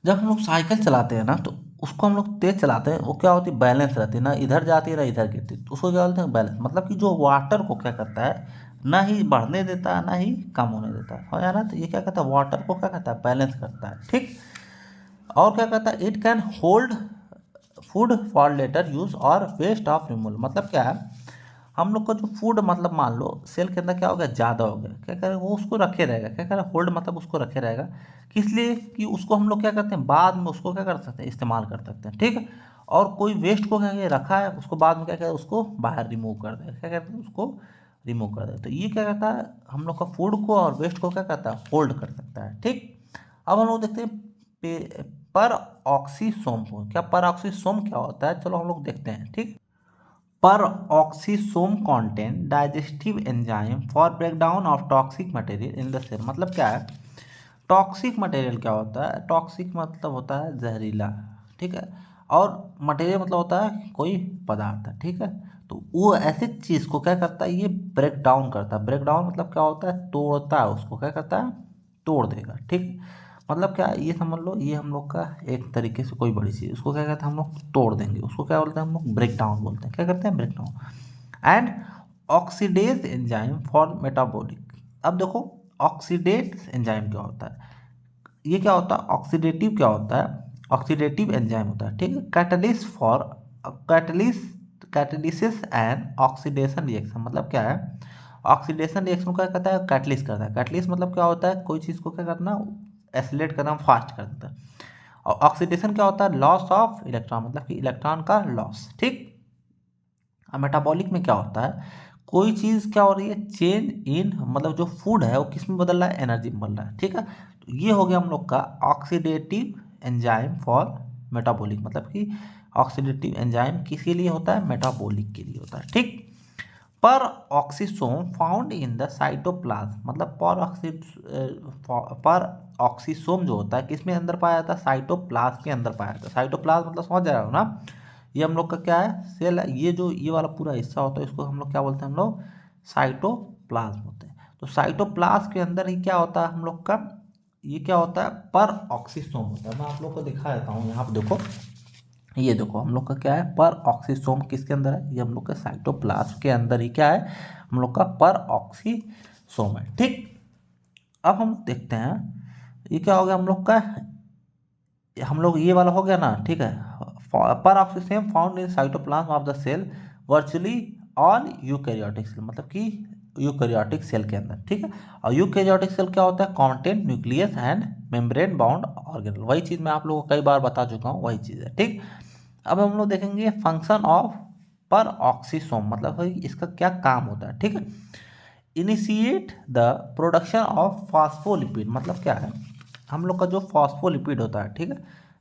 जब हम लोग साइकिल चलाते हैं ना तो उसको हम लोग तेज चलाते हैं, वो क्या होती है? बैलेंस रहती है, ना इधर जाती है ना इधर गिरती, तो उसको क्या बोलते हैं? बैलेंस। मतलब कि जो वाटर को क्या करता है? ना ही बढ़ने देता है ना ही कम होने देता है। हो जाना, तो ये क्या करता है? वाटर को क्या करता है? बैलेंस करता है। ठीक, और क्या करता है? It can hold food for later use और वेस्ट ऑफ रिमूवल। मतलब क्या है? हम लोग का जो फूड, मतलब मान लो सेल के अंदर क्या हो गया? ज़्यादा हो गया, क्या करें? वो उसको रखे रहेगा। क्या करें? होल्ड मतलब उसको रखे रहेगा। किस लिए? कि उसको हम लोग क्या करते हैं? बाद में उसको क्या कर सकते हैं? इस्तेमाल कर सकते हैं। ठीक है, और कोई वेस्ट को क्या किया? रखा है, उसको बाद में क्या करें? उसको बाहर रिमूव कर दे। क्या कहते हैं? उसको रिमूव कर दे। तो ये क्या करता है? हम लोग का फूड को और वेस्ट को क्या करता है? होल्ड कर सकता है। ठीक, अब हम लोग देखते हैं पर ऑक्सीसोम को। क्या पर ऑक्सीसोम क्या होता है, चलो हम लोग देखते हैं। ठीक, peroxisome content digestive enzyme for breakdown of toxic material in the cell. मतलब क्या है, टॉक्सिक मटेरियल क्या होता है, टॉक्सिक मतलब होता है जहरीला, ठीक है, और मटेरियल मतलब होता है कोई पदार्थ, ठीक है। तो वो ऐसी चीज़ को क्या करता है, ये ब्रेक डाउन करता है। ब्रेक डाउन मतलब क्या होता है, तोड़ता है उसको, क्या करता है, तोड़ देगा। ठीक, मतलब क्या, ये समझ लो, ये हम लोग का एक तरीके से कोई बड़ी चीज़, उसको क्या कहते हैं हम लोग, तोड़ देंगे, उसको क्या बोलते हैं हम लोग, ब्रेक डाउन बोलते हैं। क्या करते हैं, break down. And oxidase enzyme for metabolic. अब देखो, ऑक्सीडेज एंजाइम क्या होता है, ये क्या होता है, ऑक्सीडेटिव क्या होता है, ऑक्सीडेटिव एंजाइम होता है। ठीक है, catalyst for catalysis and oxidation reaction. मतलब क्या है, ऑक्सीडेशन रिएक्शन क्या कहता है, कैटलिस्ट करता है। कैटलिस्ट मतलब क्या होता है, कोई चीज़ को क्या करना, एसिलेट करना, फास्ट कर देता है। और ऑक्सीडेशन क्या होता है, लॉस ऑफ इलेक्ट्रॉन, मतलब कि इलेक्ट्रॉन का लॉस। ठीक, अब मेटाबॉलिक में क्या होता है, कोई चीज़ क्या हो रही है, चेंज इन, मतलब जो फूड है वो किस में बदल रहा है, एनर्जी में बदल रहा है। ठीक है, तो ये हो गया हम लोग का ऑक्सीडेटिव एंजाइम फॉर मेटाबॉलिक। मतलब कि ऑक्सीडेटिव एंजाइम किसके लिए होता है, मेटाबॉलिक के लिए होता है। ठीक, peroxisome found in the cytoplasm. मतलब पर ऑक्सीसोम जो होता है किस में अंदर पाया जाता है, साइटोप्लाज्म के अंदर पाया जाता है। साइटोप्लाज्म मतलब समझ जा रहे हो ना, ये हम लोग का क्या है, सेल है। ये जो ये वाला पूरा हिस्सा होता है इसको हम लोग क्या बोलते हैं, हम लोग साइटोप्लाज्म होते हैं। तो साइटोप्लाज्म के अंदर ही क्या होता है हम लोग का, ये क्या होता है, पर ऑक्सीसोम होता है। मैं आप लोग को दिखा देता हूँ, यहाँ पे देखो, ये देखो हम लोग का क्या है, पर ऑक्सीसोम किसके अंदर है, ये हम लोग का साइटोप्लाज्म के अंदर ही क्या है, हम लोग का पर ऑक्सीसोम है। ठीक, अब हम देखते हैं ये क्या हो गया हम लोग का, हम लोग ये वाला हो गया ना। ठीक है, peroxisome found in cytoplasm of the cell virtually all eukaryotic cell. मतलब कि यूकैरियोटिक सेल के अंदर। ठीक है, और यूकैरियोटिक सेल क्या होता है, content nucleus and membrane bound organelle. वही चीज़ मैं आप लोगों को कई बार बता चुका हूँ, वही चीज़ है। ठीक, अब हम लोग देखेंगे फंक्शन ऑफ पर ऑक्सीसोम, मतलब भाई इसका क्या काम होता है। ठीक है, initiate the production of phospholipid. मतलब क्या है, हम लोग का जो फॉस्फोलिपिड होता है, ठीक है,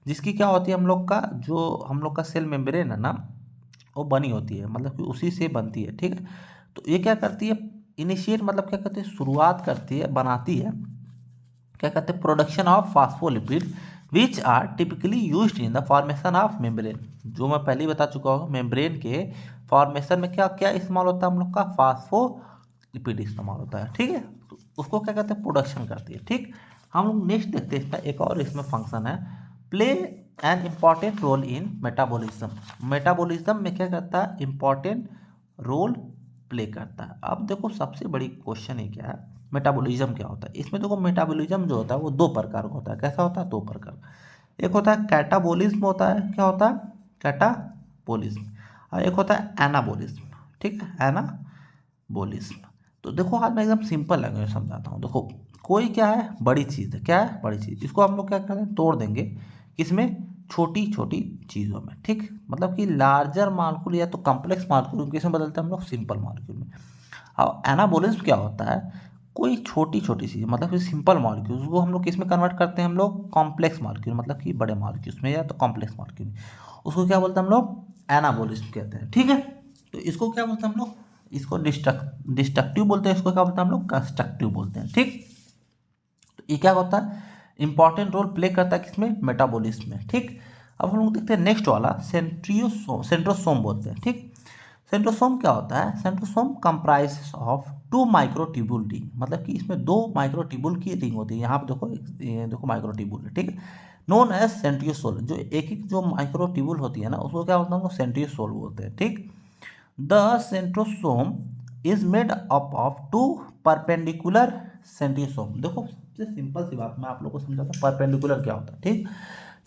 जिसकी क्या होती है, हम लोग का जो हम लोग का सेल मेम्ब्रेन है ना, वो बनी होती है, मतलब कि उसी से बनती है। ठीक है, तो ये क्या करती है, इनिशिएट मतलब क्या करती है, शुरुआत करती है, बनाती है, क्या कहते हैं, production of phospholipid which are typically used in the formation of membrane. जो मैं पहले ही बता चुका हूँ, मेम्ब्रेन के फॉर्मेशन में क्या क्या इस्तेमाल होता है, हम लोग का फास्फोलिपिड इस्तेमाल होता है। ठीक है, तो उसको क्या कहते हैं, प्रोडक्शन करती है। ठीक, हम लोग नेक्स्ट देखते हैं, इसका एक और इसमें फंक्शन है, play an important role in metabolism. Metabolism में क्या करता है, इम्पॉर्टेंट रोल प्ले करता है। अब देखो सबसे बड़ी क्वेश्चन है क्या है, मेटाबॉलिज्म क्या होता है। इसमें देखो मेटाबॉलिज्म जो होता है वो दो प्रकार का होता है। कैसा होता है, दो प्रकार, एक होता है कैटाबॉलिज्म होता है, क्या होता है, कैटाबॉलिज्म, और एक होता है एनाबॉलिज्म। ठीक है, एनाबॉलिज्म। तो देखो आज मैं एकदम सिंपल लैंग्वेज में समझाता हूँ। देखो कोई क्या है, बड़ी चीज़ है, क्या है, बड़ी चीज़, इसको हम लोग क्या करते हैं, तोड़ देंगे, किसमें, छोटी छोटी चीज़ों में। ठीक, मतलब कि लार्जर मालिक्यूल या तो कॉम्प्लेक्स मालिक्यूल किसमें बदलते हैं हम लोग, सिंपल मालिक्यूल में। अब एनाबॉलिज्म क्या होता है, कोई छोटी छोटी चीज़, मतलब कि सिंपल मॉलिक्यूल्स को हम लोग किस में कन्वर्ट करते हैं, हम लोग कॉम्प्लेक्स मॉलिक्यूल, मतलब कि बड़े मॉलिक्यूल्स में या तो कॉम्प्लेक्स मॉलिक्यूल में। उसको क्या बोलते हैं हम लोग, एनाबॉलिज्म कहते हैं। ठीक है, तो इसको क्या बोलते हैं हम लोग, इसको डिस्ट्रक्टिव बोलते हैं, इसको क्या बोलते हैं हम लोग, कंस्ट्रक्टिव बोलते हैं। ठीक, तो ये क्या होता है, इंपॉर्टेंट रोल प्ले करता है किसमें, मेटाबॉलिज्म में। ठीक, अब हम लोग देखते हैं नेक्स्ट वाला, सेंट्रोसोम बोलते हैं। ठीक, सेंट्रोसोम क्या होता है, centrosome comprise of two microtubule ring. मतलब कि इसमें दो माइक्रोट्यूबुल की रिंग होती है। यहाँ पे देखो, ये देखो माइक्रोट्यूबुल है। ठीक है, नोन एज सेंट्रियोसोल। जो एक एक जो माइक्रोट्यूबुल होती है ना, उसको क्या बोलते हैं, हम लोग सेंट्रियोसोल बोलते हैं। ठीक, the centrosome is made up of two perpendicular centrioles. देखो सबसे सिंपल सी बात मैं आप लोग को समझाता हूँ, परपेंडिकुलर क्या होता है। ठीक,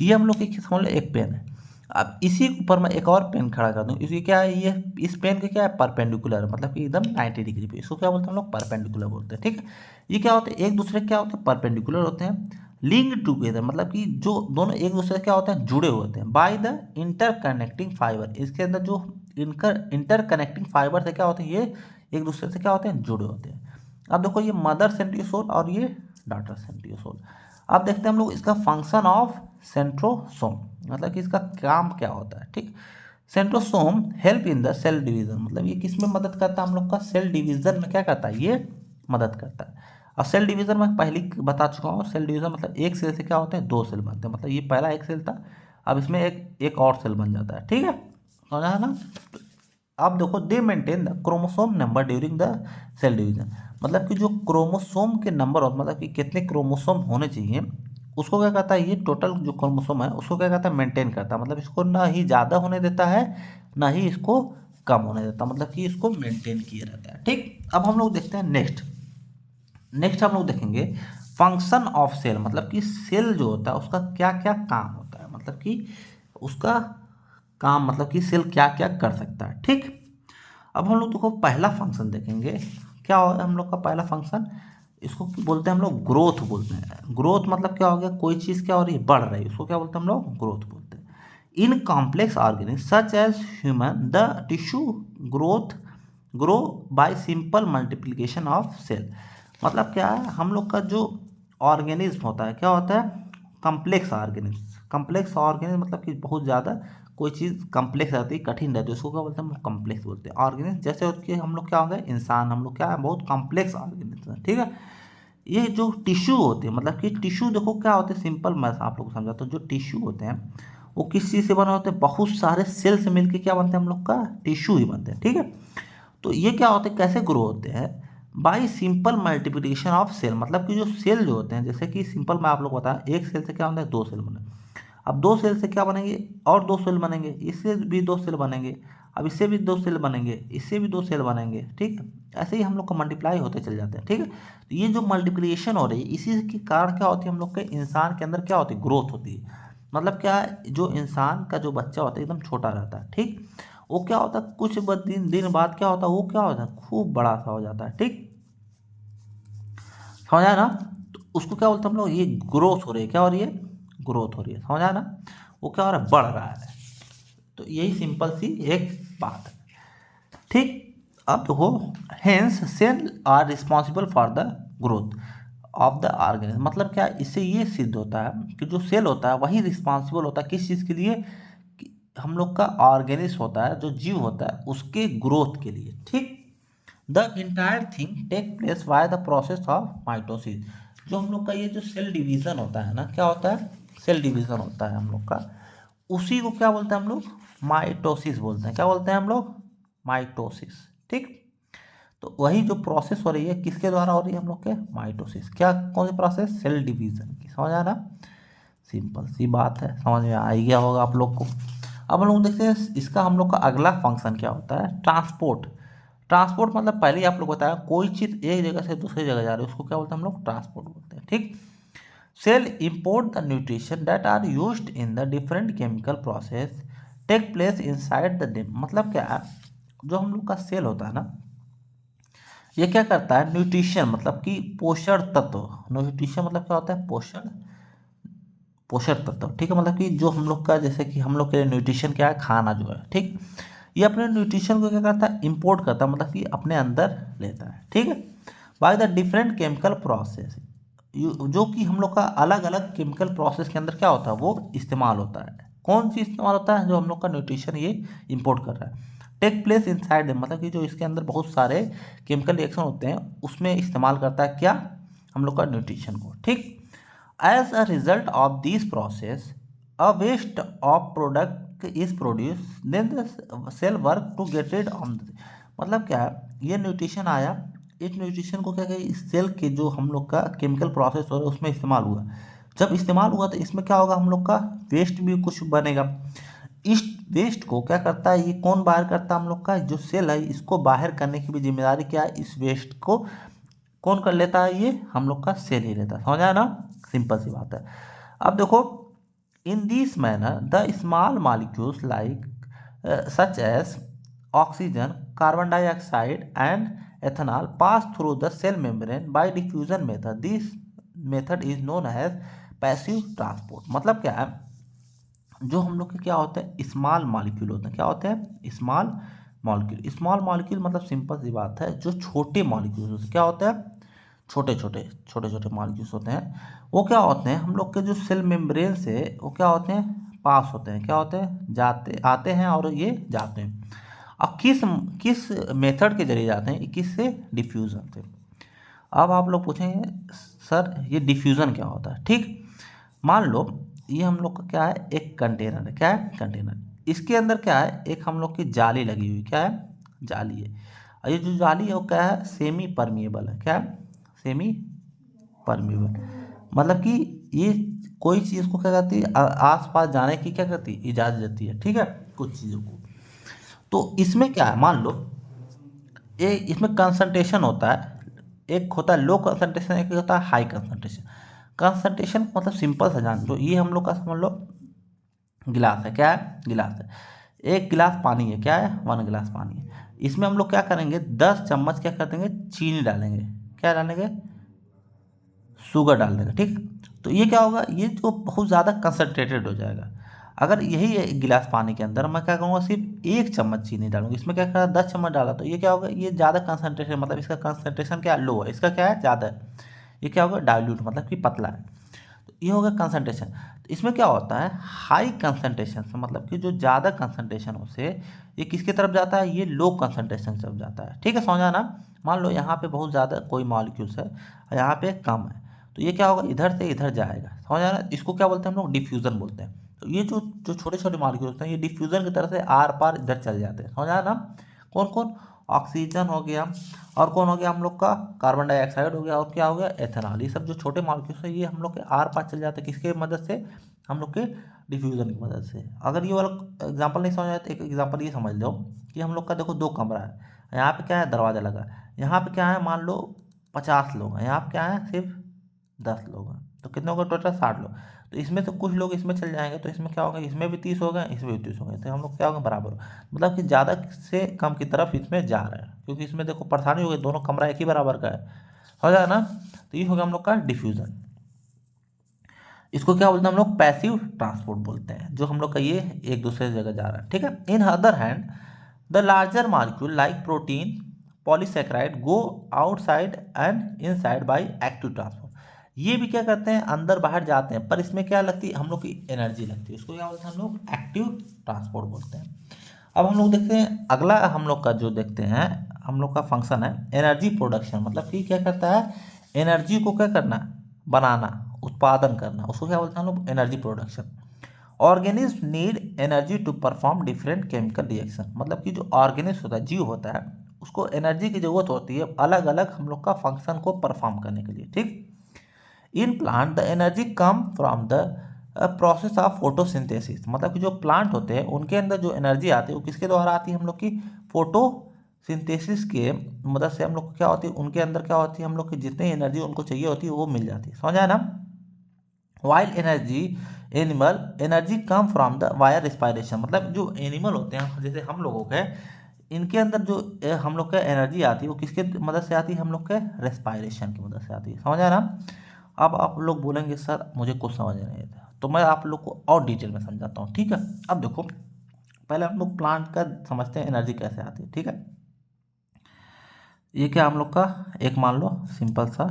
ये हम लोग एक समझ लो, एक पेन है। अब इसी के ऊपर मैं एक और पेन खड़ा कर दूँ, इसकी क्या है, ये इस पेन के क्या है, परपेंडिकुलर, मतलब कि एकदम 90 डिग्री पे, इसको क्या बोलते हैं हम लोग, परपेंडिकुलर बोलते हैं। ठीक है, ये क्या होते हैं, एक दूसरे क्या होते हैं, परपेंडिकुलर होते हैं, लिंक टूगेदर, मतलब कि जो दोनों एक दूसरे से क्या होते हैं, जुड़े हुए होते हैं, बाय द इंटरकनेक्टिंग फाइबर। इसके अंदर जो इंटरकनेक्टिंग फाइबर से क्या होते हैं, ये एक दूसरे से क्या होते हैं, जुड़े होते हैं। अब देखो ये मदर सेंट्रियोसोल और ये डॉटर सेंट्रियोसोल। अब देखते हैं हम लोग इसका फंक्शन ऑफ सेंट्रोसोम, मतलब कि इसका काम क्या होता है। ठीक, centrosome help in the cell division, मतलब ये किस में मदद करता है हम लोग का, सेल डिवीजन में क्या करता है, ये मदद करता है। और सेल डिवीजन में पहले बता चुका हूँ, सेल डिवीजन मतलब एक सेल से क्या होते हैं, दो सेल बनते हैं, मतलब ये पहला एक सेल था, अब इसमें एक और सेल बन जाता है। ठीक है, समझा है ना। अब देखो, they maintain the chromosome number during the cell division, मतलब कि जो क्रोमोसोम के नंबर होते, मतलब कि कितने क्रोमोसोम होने चाहिए, उसको क्या कहता है, ये टोटल जो क्रोमोसोम है उसको क्या कहता है, मेंटेन करता है। मतलब इसको ना ही ज़्यादा होने देता है, ना ही इसको कम होने देता, मतलब कि इसको मेंटेन किया रहता है। ठीक, अब हम लोग देखते हैं नेक्स्ट हम लोग देखेंगे फंक्शन ऑफ सेल, मतलब कि सेल जो होता है उसका क्या क्या काम होता है, मतलब कि उसका काम, मतलब कि सेल क्या क्या कर सकता है। ठीक, अब हम लोग देखो पहला फंक्शन देखेंगे, क्या होगा हम लोग का पहला फंक्शन, इसको बोलते हैं हम लोग ग्रोथ बोलते हैं। ग्रोथ मतलब क्या हो गया, कोई चीज़ क्या हो रही है, बढ़ रही है, उसको क्या बोलते हैं हम लोग, ग्रोथ बोलते हैं। In complex organism such as human the tissue growth grow by simple multiplication of cell, मतलब क्या है, हम लोग का जो ऑर्गेनिज्म होता है, क्या होता है, कम्प्लेक्स ऑर्गेनिज्म। कम्प्लेक्स ऑर्गेनिज्म मतलब कि बहुत ज़्यादा कोई चीज़ कम्प्लेक्स रहती है, कठिन रहती है, उसको क्या बोलते हैं हम लोग, कम्प्लेक्स बोलते हैं। ऑर्गेनिज्म जैसे होती है, हम लोग क्या हो गए, इंसान, हम लोग क्या है, बहुत कम्प्लेक्स ऑर्गेनिज्म है। ठीक है, ये जो टिश्यू होते हैं, मतलब कि टिश्यू देखो क्या होते हैं, सिंपल मैं आप लोग को समझाता हूँ। जो टिश्यू होते हैं वो किस चीज़ से बने होते हैं, बहुत सारे सेल से मिलकर क्या बनते हैं हम लोग का, टिश्यू ही बनते हैं। ठीक है, तो ये क्या होते हैं, कैसे ग्रो होते हैं, by simple multiplication of cell, मतलब कि जो सेल जो होते हैं, जैसे कि सिंपल मैं आप लोग बताया, एक सेल से क्या होता है, दो सेल बने, अब दो सेल से क्या बनेंगे, और दो सेल बनेंगे, इससे भी दो सेल बनेंगे, अब इससे भी दो सेल बनेंगे, इससे भी दो सेल बनेंगे। ठीक है, ऐसे ही हम लोग को मल्टीप्लाई होते चले जाते हैं। ठीक है, तो ये जो मल्टीप्लिकेशन हो रही है, इसी के कारण क्या होती है, हम लोग के इंसान के अंदर क्या होती है, ग्रोथ होती है। मतलब क्या है, जो इंसान का जो बच्चा होता है एकदम छोटा रहता है। ठीक, वो क्या होता है, कुछ दिन दिन बाद क्या होता है, वो क्या होता है, खूब बड़ा सा हो जाता है। ठीक, समझा ना। तो उसको क्या बोलते हैं हम लोग, ये ग्रोथ हो रही है, क्या हो रही है, ग्रोथ हो रही है, समझा ना। वो क्या हो रहा है, बढ़ रहा है। तो यही सिंपल सी एक बात है। ठीक, अब देखो, hence cell are responsible for the growth of the organism, मतलब क्या, इससे ये सिद्ध होता है कि जो सेल होता है वही रिस्पॉन्सिबल होता है किस चीज़ के लिए, कि हम लोग का ऑर्गेनिज्म होता है, जो जीव होता है, उसके ग्रोथ के लिए। ठीक, the entire thing take place by the process of mitosis, जो हम लोग का ये जो सेल डिवीजन होता है ना, क्या होता है, सेल डिवीजन होता है हम लोग का, उसी को क्या बोलते हैं हम लोग, माइटोसिस बोलते हैं। क्या बोलते हैं हम लोग, माइटोसिस। ठीक, तो वही जो प्रोसेस हो रही है किसके द्वारा हो रही है, हम लोग के माइटोसिस, क्या, कौन सी प्रोसेस, सेल डिवीजन की। समझ आ रहा, सिंपल सी बात है, समझ में आ ही गया होगा आप लोग को। अब हम लोग देखते हैं इसका हम लोग का अगला फंक्शन क्या होता है, ट्रांसपोर्ट। ट्रांसपोर्ट मतलब पहले ही आप लोग बताया, कोई चीज़ एक जगह से दूसरी जगह जा रही है, उसको क्या बोलते हैं हम लोग, ट्रांसपोर्ट बोलते हैं। ठीक, cell import the nutrition that are used in the different chemical process take place inside the dim, मतलब क्या है, जो हम लोग का सेल होता है ना, ये क्या करता है, न्यूट्रिशन मतलब कि पोषण तत्व, न्यूट्रिशन मतलब क्या होता है, पोषण, पोषक तत्व। ठीक है, मतलब कि जो हम लोग का, जैसे कि हम लोग के न्यूट्रिशन क्या है, खाना जो है। ठीक, ये अपने न्यूट्रिशन को क्या करता है, इंपोर्ट करता है, मतलब कि अपने अंदर लेता है। ठीक है, by the different chemical process, जो कि हम लोग का अलग अलग केमिकल प्रोसेस के अंदर क्या होता है, वो इस्तेमाल होता है। कौन सी इस्तेमाल होता है, जो हम लोग का न्यूट्रिशन ये इंपोर्ट कर रहा है, टेक प्लेस इनसाइड, मतलब कि जो इसके अंदर बहुत सारे केमिकल रिएक्शन होते हैं, उसमें इस्तेमाल करता है क्या, हम लोग का न्यूट्रिशन को। ठीक, as a result of this process, a waste of product is produced, then the cell work to get rid of the, मतलब क्या है, ये न्यूट्रिशन आया, इस न्यूट्रिशन को क्या कहें, इस सेल के जो हम लोग का केमिकल प्रोसेस हो रहा है उसमें इस्तेमाल हुआ। जब इस्तेमाल हुआ तो इसमें क्या होगा, हम लोग का वेस्ट भी कुछ बनेगा। इस वेस्ट को क्या करता है, ये कौन बाहर करता है, हम लोग का जो सेल है, इसको बाहर करने की भी जिम्मेदारी क्या है, इस वेस्ट को कौन कर लेता है, ये हम लोग का सेल ही लेता है। समझा ना, सिंपल सी बात है। अब देखो, in this manner the small molecules like such as oxygen, carbon dioxide and ethanol pass through the cell membrane by diffusion method, this method is known as passive transport, मतलब क्या है, जो हम लोग के क्या होते हैं, स्मॉल मॉलिक्यूल होते हैं, क्या होते हैं, स्मॉल मॉलिक्यूल। स्मॉल मॉलिक्यूल मतलब सिंपल सी बात है, जो छोटे मॉलिक्यूल क्या होते हैं, छोटे छोटे मॉलिक्यूल्स होते हैं, वो क्या होते हैं हम लोग के जो सेल मेम्ब्रेन से वो क्या होते हैं, पास होते हैं, क्या होते हैं, जाते आते हैं और ये जाते हैं। अब किस किस मेथड के जरिए जाते हैं, किससे, डिफ्यूज़न से। अब आप लोग पूछेंगे सर ये डिफ्यूज़न क्या होता है। ठीक, मान लो ये हम लोग का क्या है, एक कंटेनर है, क्या है, कंटेनर। इसके अंदर क्या है, एक हम लोग की जाली लगी हुई, क्या है, जाली है। और ये जो जाली है वो क्या है, सेमी परमिएबल है, क्या है, सेमी परमिएबल। मतलब कि ये कोई चीज़ को क्या करती है, आस पास जाने की क्या करती है, इजाज़त देती है। ठीक है, कुछ चीज़ों को। तो इसमें क्या है, मान लो ये इसमें कंसंट्रेशन होता है, एक होता है लो कंसंट्रेशन, एक होता है हाई कंसंट्रेशन। कंसंट्रेशन मतलब सिंपल सा जान लो, ये हम लोग का समझ लो गिलास है, क्या है, गिलास है। एक गिलास पानी है, क्या है, 1 गिलास पानी है। इसमें हम लोग क्या करेंगे, 10 चम्मच क्या कर देंगे, चीनी डालेंगे, क्या डालेंगे, शुगर डाल देंगे। ठीक, तो ये क्या होगा, ये तो बहुत ज़्यादा कंसनट्रेटेड हो जाएगा। अगर यही एक गिलास पानी के अंदर मैं क्या करूँगा, सिर्फ 1 चम्मच चीनी डालूंगा, इसमें क्या करा, 10 चम्मच डाला, तो ये क्या होगा, ये ज़्यादा कंसनट्रेशन, मतलब इसका कंसनट्रेशन क्या लो है, इसका क्या है, ज़्यादा है। ये क्या होगा, डाइल्यूट मतलब कि पतला है। तो ये होगा कंसनट्रेशन। तो इसमें क्या होता है, हाई कंसनट्रेशन से मतलब कि जो ज़्यादा कंसनट्रेशन हो से ये किसकी तरफ जाता है, ये लो कंसनट्रेशन की तरफ जाता है। ठीक है, समझा ना। मान लो यहाँ पे बहुत ज़्यादा कोई मॉलिक्यूल्स है और यहाँ पे कम है, तो ये क्या होगा, इधर से इधर जाएगा, समझा ना। इसको क्या बोलते हैं हम लोग, डिफ्यूज़न बोलते हैं। तो ये जो जो छोटे छोटे मॉलिक्यूल्स हैं ये डिफ्यूज़न की तरह से आर पार इधर चल जाते हैं, समझा ना। कौन कौन, ऑक्सीजन हो गया, और कौन हो गया हम लोग का, कार्बन डाइऑक्साइड हो गया, और क्या हो गया, एथेनॉल। ये सब जो छोटे मॉलिक्यूल्स है ये हम लोग के आर पार चल जाते हैं, किसके मदद से, हम लोग के डिफ्यूज़न की मदद से। अगर ये वाला एग्जांपल नहीं समझ आया तो एक एग्जांपल ये समझ लो कि हम लोग का देखो 2 कमरा है, यहाँ पे क्या है, दरवाज़ा लगा, यहाँ पे क्या है, मान लो 50 लोग हैं, यहाँ पे क्या है, सिर्फ 10 लोग हैं, तो कितने हो गए टोटल, 60 लोग। तो इसमें से कुछ लोग इसमें चल जाएंगे, तो इसमें क्या होगा, इसमें भी 30 हो गए, इसमें भी 30 हो गए, तो हम लोग क्या होगा, बराबर। मतलब कि ज़्यादा से कम की तरफ इसमें जा रहा है, क्योंकि इसमें देखो परेशानी हो गई, दोनों कमरा एक ही बराबर का है, हो जाए ना। तो ये हो गया हम लोग का डिफ्यूज़न। इसको क्या बोलते हैं हम लोग, पैसिव ट्रांसपोर्ट बोलते हैं, जो हम लोग का ये एक दूसरे जगह जा रहा है। ठीक है, in other hand the larger molecule like protein polysaccharide go outside and inside by active transport. ये भी क्या करते हैं, अंदर बाहर जाते हैं, पर इसमें क्या लगती है, हम लोग की एनर्जी लगती है, उसको क्या बोलते हैं हम लोग, एक्टिव ट्रांसपोर्ट बोलते हैं। अब हम लोग देखते हैं अगला, हम लोग का जो देखते हैं हम लोग का फंक्शन है एनर्जी प्रोडक्शन, मतलब कि क्या करता है, एनर्जी को क्या करना, बनाना, उत्पादन करना, उसको क्या बोलते हैं हम लोग, energy production. Organism need energy to perform different chemical reaction, मतलब कि जो ऑर्गेनिज्म होता है, जीव होता है, उसको एनर्जी की जरूरत होती है अलग अलग हम लोग का फंक्शन को परफॉर्म करने के लिए। ठीक, in plant the energy come from the process of photosynthesis, मतलब कि जो प्लांट होते हैं उनके अंदर जो एनर्जी आती है वो किसके द्वारा आती है, हम लोग की फोटोसिंथेसिस के मदद से हम लोग को क्या होती है, उनके अंदर क्या होती है, हम लोग की जितनी एनर्जी उनको चाहिए होती है वो मिल जाती है, समझ आया ना। Wild energy animal energy come from the wire respiration, मतलब जो एनिमल होते हैं जैसे हम लोगों के, इनके अंदर जो हम लोग का एनर्जी आती है वो किसके मदद से आती है, हम लोग के रेस्पायरेशन की मदद से आती है, समझ आया ना। अब आप लोग बोलेंगे सर मुझे कुछ समझ नहीं आता, तो मैं आप लोग को और डिटेल में समझाता हूँ। ठीक है, अब देखो पहले हम लोग प्लांट का समझते हैं एनर्जी कैसे आती है। ठीक है, ये क्या हम लोग का एक मान लो सिंपल सा,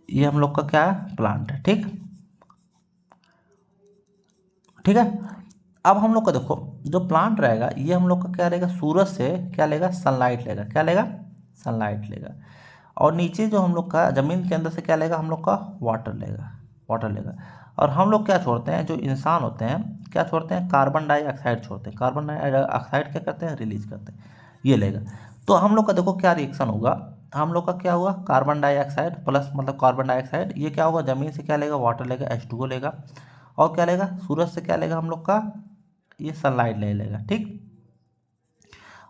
ये हम लोग का क्या है, प्लांट है। ठीक, ठीक है। अब हम लोग का देखो जो प्लांट रहेगा ये हम लोग का क्या रहेगा, सूरज से क्या लेगा, सनलाइट लेगा, क्या लेगा, सनलाइट लेगा। और नीचे जो हम लोग का ज़मीन के अंदर से क्या लेगा, हम लोग का वाटर लेगा, वाटर लेगा। और हम लोग क्या छोड़ते हैं, जो इंसान होते हैं क्या छोड़ते हैं, कार्बन डाइऑक्साइड छोड़ते हैं, कार्बन डाइऑक्साइड क्या करते हैं, रिलीज करते हैं, ये लेगा। तो हम लोग का देखो क्या रिएक्शन होगा, हम लोग का क्या हुआ, कार्बन डाइऑक्साइड प्लस मतलब कार्बन डाइऑक्साइड, ये क्या होगा, ज़मीन से क्या लेगा, वाटर लेगा, H2O लेगा, और क्या लेगा, सूरज से क्या लेगा हम लोग का, ये सनलाइट ले लेगा। ठीक,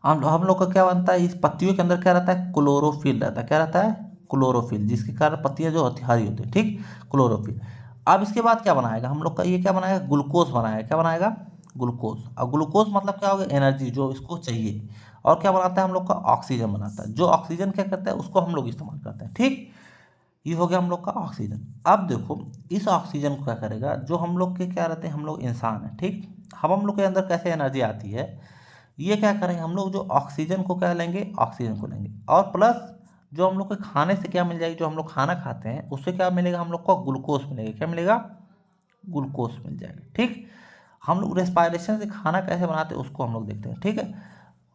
हम लोग का क्या बनता है, इस पत्तियों के अंदर क्या रहता है, क्लोरोफिल रहता है, क्या रहता है, क्लोरोफिल, जिसके कारण पत्तियां जो होती हरी होती है। ठीक, क्लोरोफिल। अब इसके बाद क्या बनाएगा हम लोग का, ये क्या बनाएगा, ग्लूकोज बनाएगा, क्या बनाएगा, ग्लूकोज। और ग्लूकोज मतलब क्या होगा, एनर्जी जो इसको चाहिए। और क्या बनाता है हम लोग का, ऑक्सीजन बनाता है, जो ऑक्सीजन क्या करता है उसको हम लोग इस्तेमाल करते हैं। ठीक, ये हो गया हम लोग का ऑक्सीजन। अब देखो इस ऑक्सीजन को क्या करेगा, जो हम लोग के क्या रहते हैं, हम लोग इंसान हैं। ठीक, हम लोग के अंदर कैसे एनर्जी आती है, ये क्या करेंगे हम लोग, जो ऑक्सीजन को क्या लेंगे, ऑक्सीजन को लेंगे, और प्लस जो हम लोग को खाने से क्या मिल जाएगी, जो हम लोग खाना खाते हैं उससे क्या मिलेगा, हम लोग को ग्लूकोज मिलेगा। क्या मिलेगा, ग्लूकोज मिल जाएगा। ठीक, हम लोग रेस्पायरेशन से खाना कैसे बनाते हैं उसको हम लोग देखते हैं। ठीक है,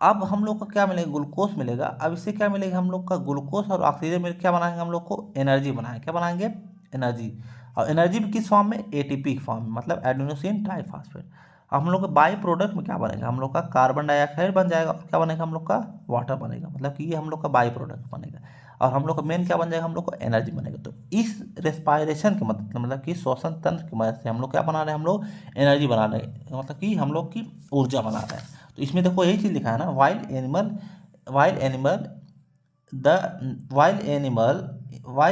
अब हम लोग को क्या मिलेगा, ग्लूकोज मिलेगा। अब इससे क्या मिलेगा, हम लोग का ग्लूकोज और ऑक्सीजन मिलकर क्या बनाएंगे, हम लोग को एनर्जी बनाएंगे। क्या बनाएंगे, एनर्जी। और एनर्जी भी किस फॉर्म में, एटीपी फॉर्म में, मतलब एडेनोसिन ट्राइफॉस्फेट। अब हम लोग का बाई प्रोडक्ट में क्या बनेगा, हम लोग का कार्बन डाइऑक्साइड बन जाएगा और क्या बनेगा, हम लोग का वाटर बनेगा। मतलब कि ये हम लोग का बाई प्रोडक्ट बनेगा। और हम लोग का मेन क्या बन जाएगा, हम लोग को एनर्जी बनेगा। तो इस रेस्पायरेशन की मदद, मतलब कि श्वसन तंत्र की मदद से हम लोग क्या बना रहे हैं, हम लोग एनर्जी बना रहे हैं, मतलब कि हम लोग की ऊर्जा बना रहे हैं। तो इसमें देखो यही चीज़ लिखा है ना, while animal while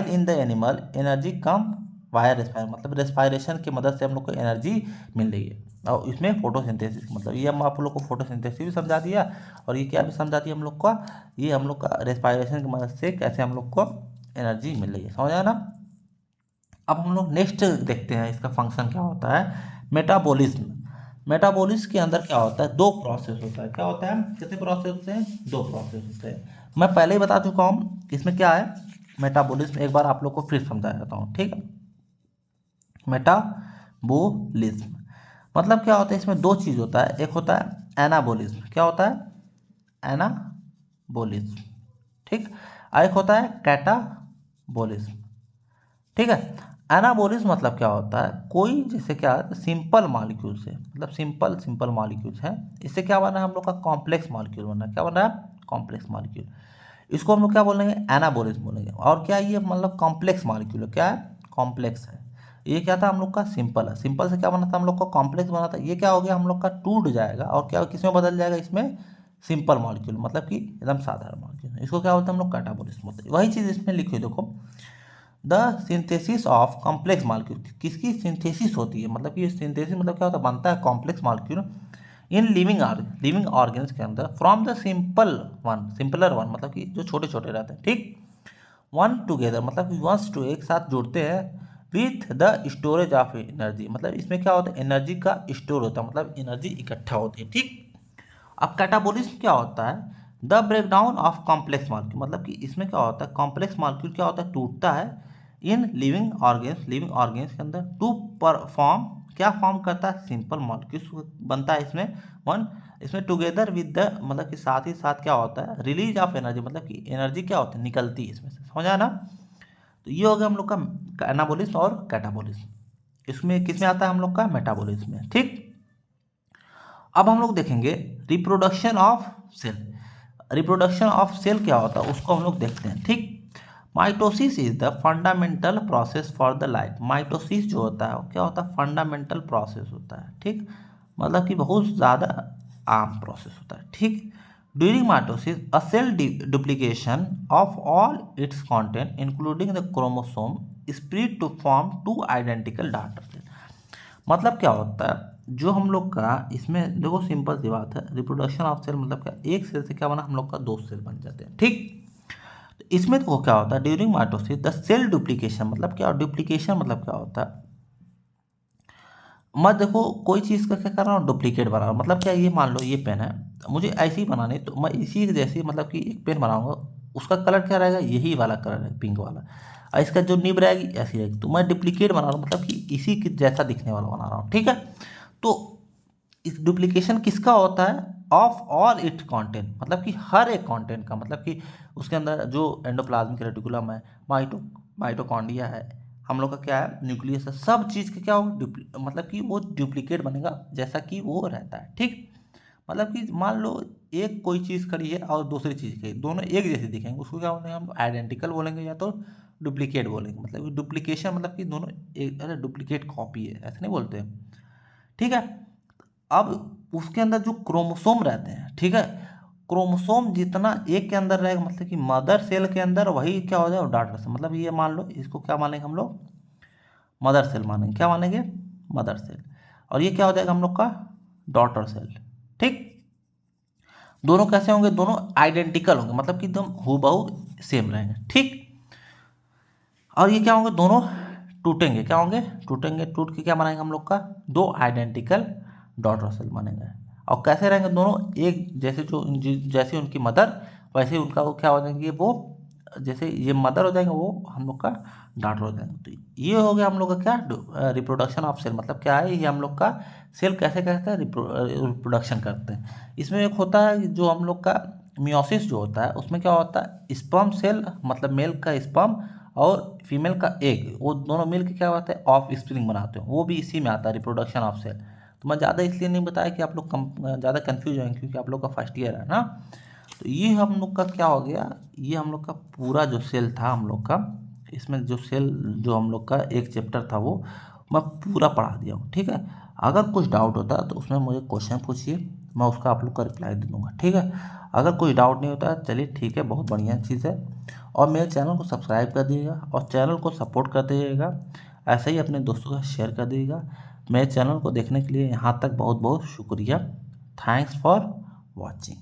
in the animal energy come via respire, मतलब रेस्पायरेशन की मदद से हम लोग को एनर्जी मिल रही है। और इसमें फोटोसिंथेसिस, मतलब ये हम आप लोग को फोटोसिंथेसिस भी समझा दिया और ये क्या भी समझा दिया हम लोग का, ये हम लोग का रेस्पायरेशन की मदद से कैसे हम लोग को एनर्जी मिल रही है। समझ आया ना। अब हम लोग नेक्स्ट देखते हैं इसका फंक्शन क्या होता है, मेटाबॉलिज्म। मेटाबॉलिज्म के अंदर क्या होता है, दो प्रोसेस होता है। क्या होता है, कितने प्रोसेस होते हैं, दो प्रोसेस होते हैं। मैं पहले ही बता चुका हूँ इसमें क्या है मेटाबॉलिज्म, एक बार आप लोग को फिर समझा देता हूँ। ठीक है, मेटाबॉलिज्म मतलब क्या होता है, इसमें दो चीज़ होता है, एक होता है एनाबॉलिज्म। क्या होता है, एनाबॉलिज्म। ठीक, और एक होता है कैटाबॉलिज्म। ठीक है, एनाबॉलिज्म मतलब क्या होता है, कोई जैसे क्या सिंपल मॉलिक्यूल से, मतलब सिंपल मॉलिक्यूल्स है, इससे क्या बना है, हम लोग का कॉम्प्लेक्स मॉलिक्यूल बना है। क्या बना है, कॉम्प्लेक्स मॉलिक्यूल। इसको हम लोग क्या बोलेंगे, एनाबॉलिज्म बोलेंगे। और क्या ये मतलब कॉम्प्लेक्स मॉलिक्यूल है, क्या है, कॉम्प्लेक्स है। ये क्या था, हम लोग का सिंपल है, सिंपल से क्या बना था, हम लोग का कॉम्प्लेक्स बना था। ये क्या हो गया, हम लोग का टूट जाएगा और क्या किस में बदल जाएगा, इसमें सिंपल मॉलिक्यूल, मतलब कि एकदम साधारण मॉलिक्यूल। इसको क्या बोलते हैं, हम लोग कैटाबॉलिज्म बोलते हैं। वही चीज़ इसमें लिखी है देखो, the synthesis of complex molecule, किसकी सिंथेसिस होती है, मतलब कि सिंथेसिस मतलब क्या होता है, बनता है complex molecule in living organs के अंदर फ्रॉम द सिंपलर वन, मतलब कि जो छोटे छोटे रहते हैं। ठीक, वन टुगेदर मतलब कि वंस टू एक साथ जुड़ते हैं with the storage of energy, मतलब इसमें क्या होता है, एनर्जी का स्टोर होता है, मतलब एनर्जी इकट्ठा होती है। ठीक, अब कैटाबॉलिज्म क्या होता है, the breakdown of complex molecule, मतलब कि इसमें क्या होता है, कॉम्प्लेक्स मॉलिक्यूल क्या होता है, टूटता है इन लिविंग ऑर्गेन्स के अंदर टू परफॉर्म, क्या फॉर्म करता है, सिंपल मॉलिक्यूल्स बनता है इसमें वन, इसमें टुगेदर विद द, मतलब कि साथ ही साथ क्या होता है, रिलीज ऑफ एनर्जी, मतलब कि एनर्जी क्या होती है, निकलती है इसमें से। समझ आया ना। तो ये हो गया हम लोग का एनाबॉलिज्म और कैटाबॉलिज्म। इसमें किसमें आता है, हम लोग का मेटाबॉलिज्म में। ठीक, अब हम लोग देखेंगे reproduction of cell. Reproduction of cell क्या होता है उसको हम लोग देखते हैं। ठीक, mitosis is the fundamental process for the life. Mitosis जो होता है वो क्या होता है, फंडामेंटल प्रोसेस होता है। ठीक, मतलब कि बहुत ज़्यादा आम प्रोसेस होता है। ठीक, during mitosis a cell duplication of all its content including the chromosome split to form two identical daughter cell. मतलब क्या होता है, जो हम लोग का इसमें देखो सिंपल सी बात है, रिप्रोडक्शन ऑफ सेल मतलब क्या, एक सेल से क्या बना, हम लोग का दो सेल बन जाते हैं। ठीक, तो इसमें देखो क्या होता है, during mitosis the cell duplication, मतलब क्या, डुप्लीकेशन मतलब क्या होता है, मैं देखो कोई चीज़ का क्या कर रहा हूँ, डुप्लीकेट बना रहा हूँ। मतलब क्या, ये मान लो ये पेन है, मुझे ऐसी ही बनानी है, तो मैं इसी जैसी मतलब कि एक पेन बनाऊंगा, उसका कलर क्या रहेगा, यही वाला कलर है, पिंक वाला। और इसका जो निब रहेगी ऐसी रहेगी, तो मैं डुप्लीकेट बना रहा हूँ, मतलब कि इसी के जैसा दिखने वाला बना रहा हूँ। ठीक है, तो इस डुप्लीकेशन किसका होता है, ऑफ ऑल इट्स कंटेंट, मतलब कि हर एक कंटेंट का, मतलब कि उसके अंदर जो एंडोप्लाज्मिक रेटिकुलम है, माइटोकॉन्ड्रिया है, हम लोग का क्या है, न्यूक्लियस है, सब चीज़ का क्या होगा, मतलब कि वो डुप्लीकेट बनेगा जैसा कि वो रहता है। ठीक, मतलब कि मान लो एक कोई चीज़ करी है और दूसरी चीज़ करी, दोनों एक जैसे दिखेंगे, उसको क्या बोलेंगे हम, आइडेंटिकल बोलेंगे या तो डुप्लीकेट बोलेंगे। मतलब डुप्लीकेशन मतलब कि दोनों एक, अरे डुप्लीकेट कॉपी है ऐसे नहीं बोलते। ठीक है, अब उसके अंदर जो क्रोमोसोम रहते हैं, ठीक है, क्रोमोसोम जितना एक के अंदर रहेगा, मतलब कि मदर सेल के अंदर वही क्या हो जाएगा, डॉटर सेल। मतलब ये मान लो इसको क्या मानेंगे हम लोग, मदर सेल मानेंगे। क्या मानेंगे, मदर सेल। और ये क्या हो जाएगा हम लोग का, डॉटर सेल। ठीक, दोनों कैसे होंगे, दोनों आइडेंटिकल होंगे, मतलब कि एकदम हूबहू सेम रहेंगे। ठीक, और ये क्या होंगे, दोनों टूटेंगे। क्या होंगे, टूटेंगे, टूट के क्या बनाएंगे हम लोग का, दो आइडेंटिकल डॉटर सेल बनेंगे। और कैसे रहेंगे दोनों, एक जैसे जो जैसे उनकी मदर, वैसे उनका वो क्या हो जाएंगे, वो जैसे ये मदर हो जाएंगे वो हम लोग का डॉटर हो जाएंगे। तो ये हो गया हम लोग का क्या, रिप्रोडक्शन ऑफ सेल। मतलब क्या है, ये हम लोग का सेल कैसे कहते हैं, रिप्रोडक्शन करते हैं। इसमें एक होता है जो हम लोग का मियोसिस जो होता है, उसमें क्या होता है, स्पर्म सेल मतलब मेल का स्पर्म और फीमेल का एग, वो दोनों मिल के क्या होता है, ऑफ स्प्रिंग बनाते हैं। वो भी इसी में आता है, रिप्रोडक्शन ऑफ सेल। तो मैं ज़्यादा इसलिए नहीं बताया कि आप लोग ज़्यादा कन्फ्यूज होंगे, क्योंकि आप लोग का फर्स्ट ईयर है ना। तो ये हम लोग का क्या हो गया, ये हम लोग का पूरा जो सेल था हम लोग का, इसमें जो सेल जो हम लोग का एक चैप्टर था वो मैं पूरा पढ़ा दिया हूँ। ठीक है, अगर कुछ डाउट होता है तो उसमें मुझे क्वेश्चन पूछिए, मैं उसका आप लोग का रिप्लाई दे दूँगा। ठीक है, अगर कोई डाउट नहीं होता है, चलिए ठीक है, बहुत बढ़िया चीज़ है। और मेरे चैनल को सब्सक्राइब कर दीजिएगा और चैनल को सपोर्ट कर दीजिएगा। ऐसे ही अपने दोस्तों का शेयर कर दीजिएगा। मेरे चैनल को देखने के लिए यहाँ तक बहुत बहुत शुक्रिया। Thanks for watching.